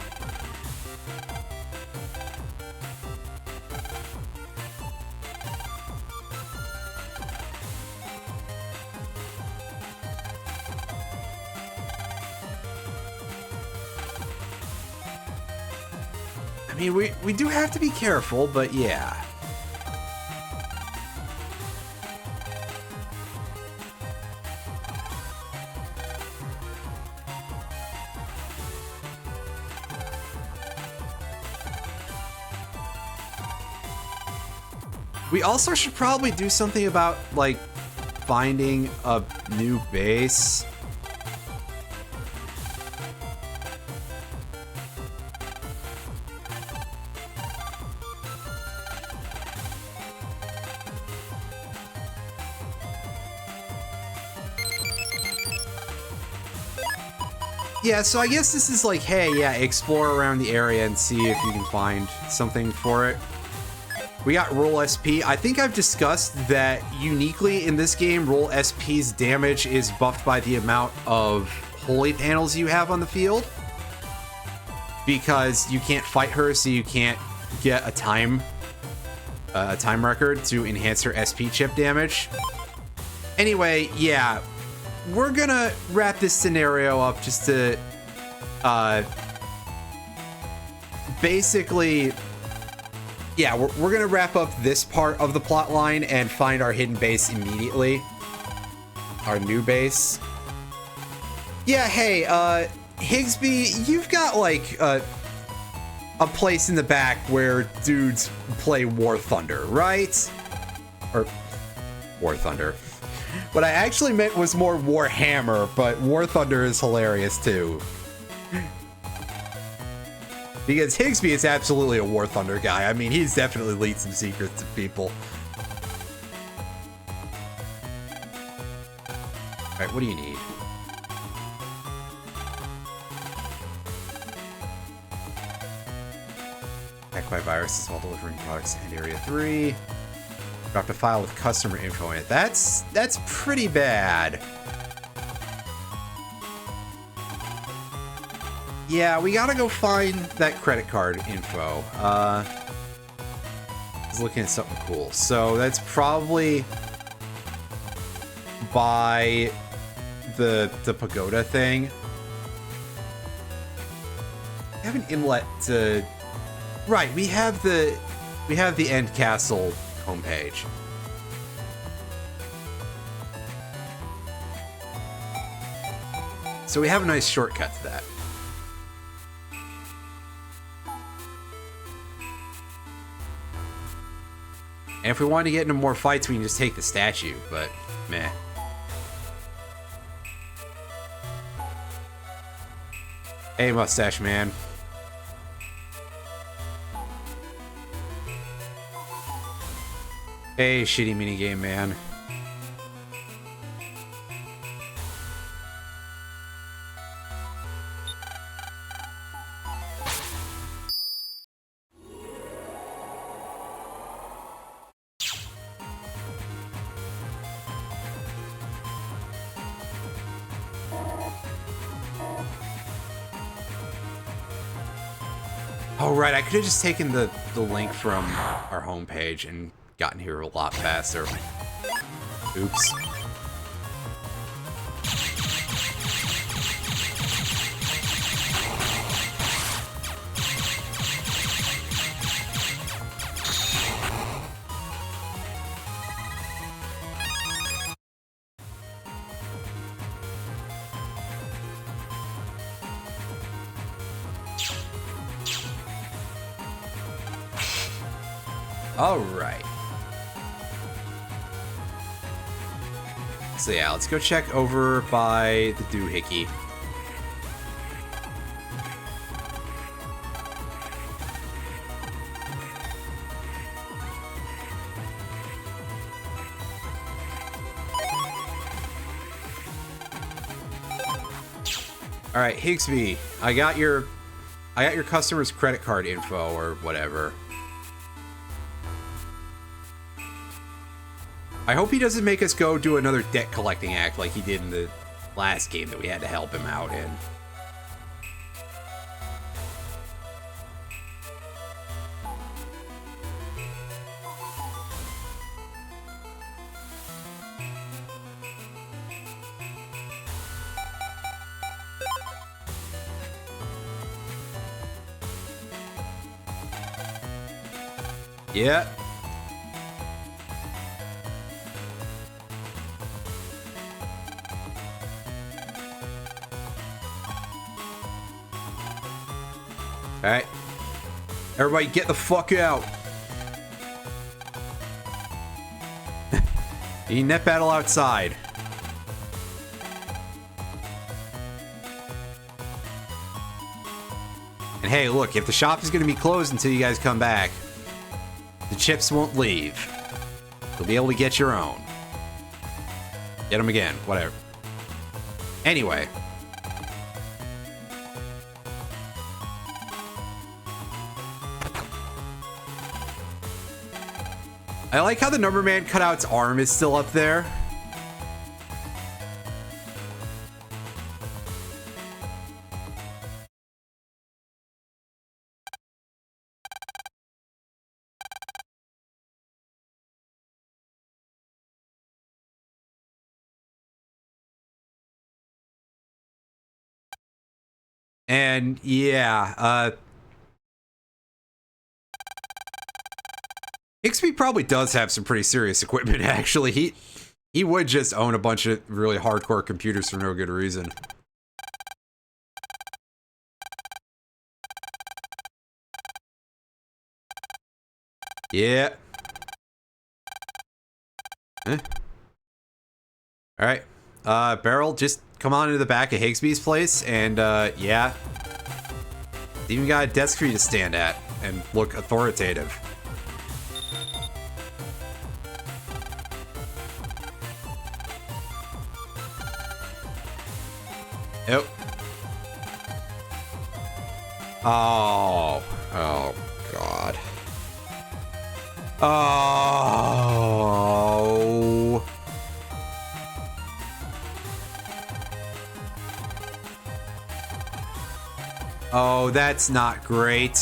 [SPEAKER 1] I mean, we do have to be careful, but yeah. We also should probably do something about, like, finding a new base. Yeah, so I guess this is like, hey, yeah, explore around the area and see if you can find something for it. We got Roll SP. I think I've discussed that uniquely in this game, Roll SP's damage is buffed by the amount of holy panels you have on the field. Because you can't fight her, so you can't get a time record to enhance her SP chip damage. Anyway, yeah. We're gonna wrap this scenario up just to, basically, yeah, we're gonna wrap up this part of the plot line and find our hidden base immediately. Our new base. Yeah, hey, Higsby, you've got, like, a place in the back where dudes play War Thunder, right? Or, War Thunder. What I actually meant was more Warhammer, but War Thunder is hilarious too. Because Higsby is absolutely a War Thunder guy. I mean, he's definitely leaked some secrets to people. Alright, what do you need? Hacked by viruses while delivering products in Area 3. Dropped a file with customer info in it. That's pretty bad. Yeah, we gotta go find that credit card info. I was looking at something cool. So that's probably by the pagoda thing. We have an inlet to... Right, we have the end castle homepage. So we have a nice shortcut to that. And if we want to get into more fights, we can just take the statue, but meh. Hey, mustache man. Hey, shitty minigame man. Oh, right, I could have just taken the link from our homepage and gotten here a lot faster. Oops. All right. So yeah, let's go check over by the doohickey. All right, Higsby, I got your customer's credit card info or whatever. I hope he doesn't make us go do another debt collecting act like he did in the last game that we had to help him out in. Yeah. Alright. Everybody get the fuck out. You net battle outside. And hey, look, if the shop is going to be closed until you guys come back, the chips won't leave. You'll be able to get your own. Get them again, whatever. Anyway. I like how the Numberman cutout's arm is still up there. And yeah, Ixby probably does have some pretty serious equipment, actually. He would just own a bunch of really hardcore computers for no good reason. Yeah. Eh. Alright. Beryl, just come on into the back of Higsby's place, and, yeah. It's even got a desk for you to stand at and look authoritative. Yep. Oh. Oh, God. Oh. Oh, that's not great.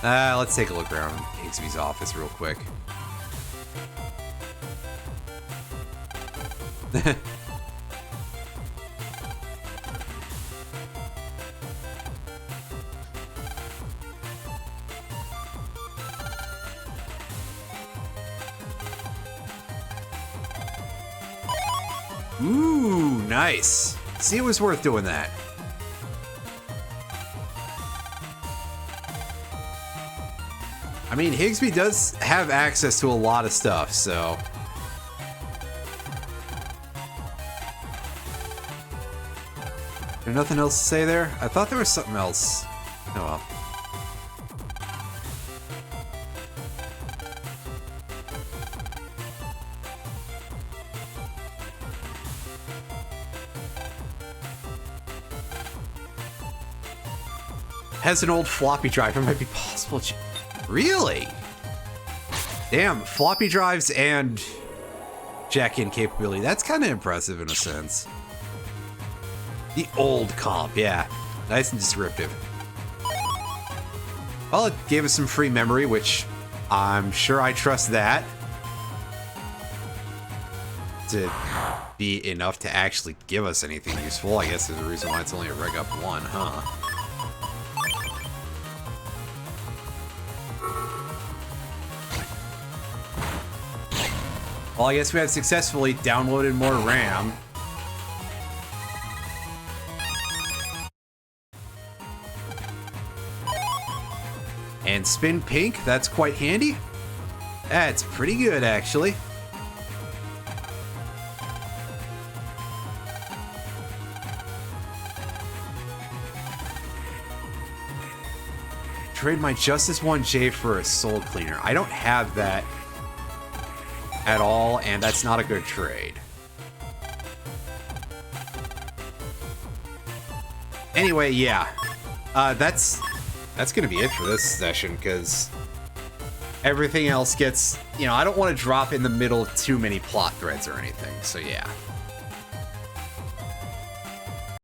[SPEAKER 1] Let's take a look around Higsby's office real quick. Ooh, nice. See, it was worth doing that. I mean, Higsby does have access to a lot of stuff, so... There's nothing else to say there? I thought there was something else. Oh well. Has an old floppy drive. It might be possible. Really? Damn, floppy drives and jack-in capability. That's kind of impressive in a sense. The old comp, yeah. Nice and descriptive. Well, it gave us some free memory, which I'm sure I trust that to be enough to actually give us anything useful. I guess there's a reason why it's only a reg up 1, huh? Well, I guess we have successfully downloaded more RAM. And spin pink, that's quite handy. That's pretty good, actually. Trade my Justice 1J for a Soul Cleaner. I don't have that at all, and that's not a good trade. Anyway, yeah. That's gonna be it for this session, because everything else gets, you know, I don't want to drop in the middle of too many plot threads or anything, so yeah.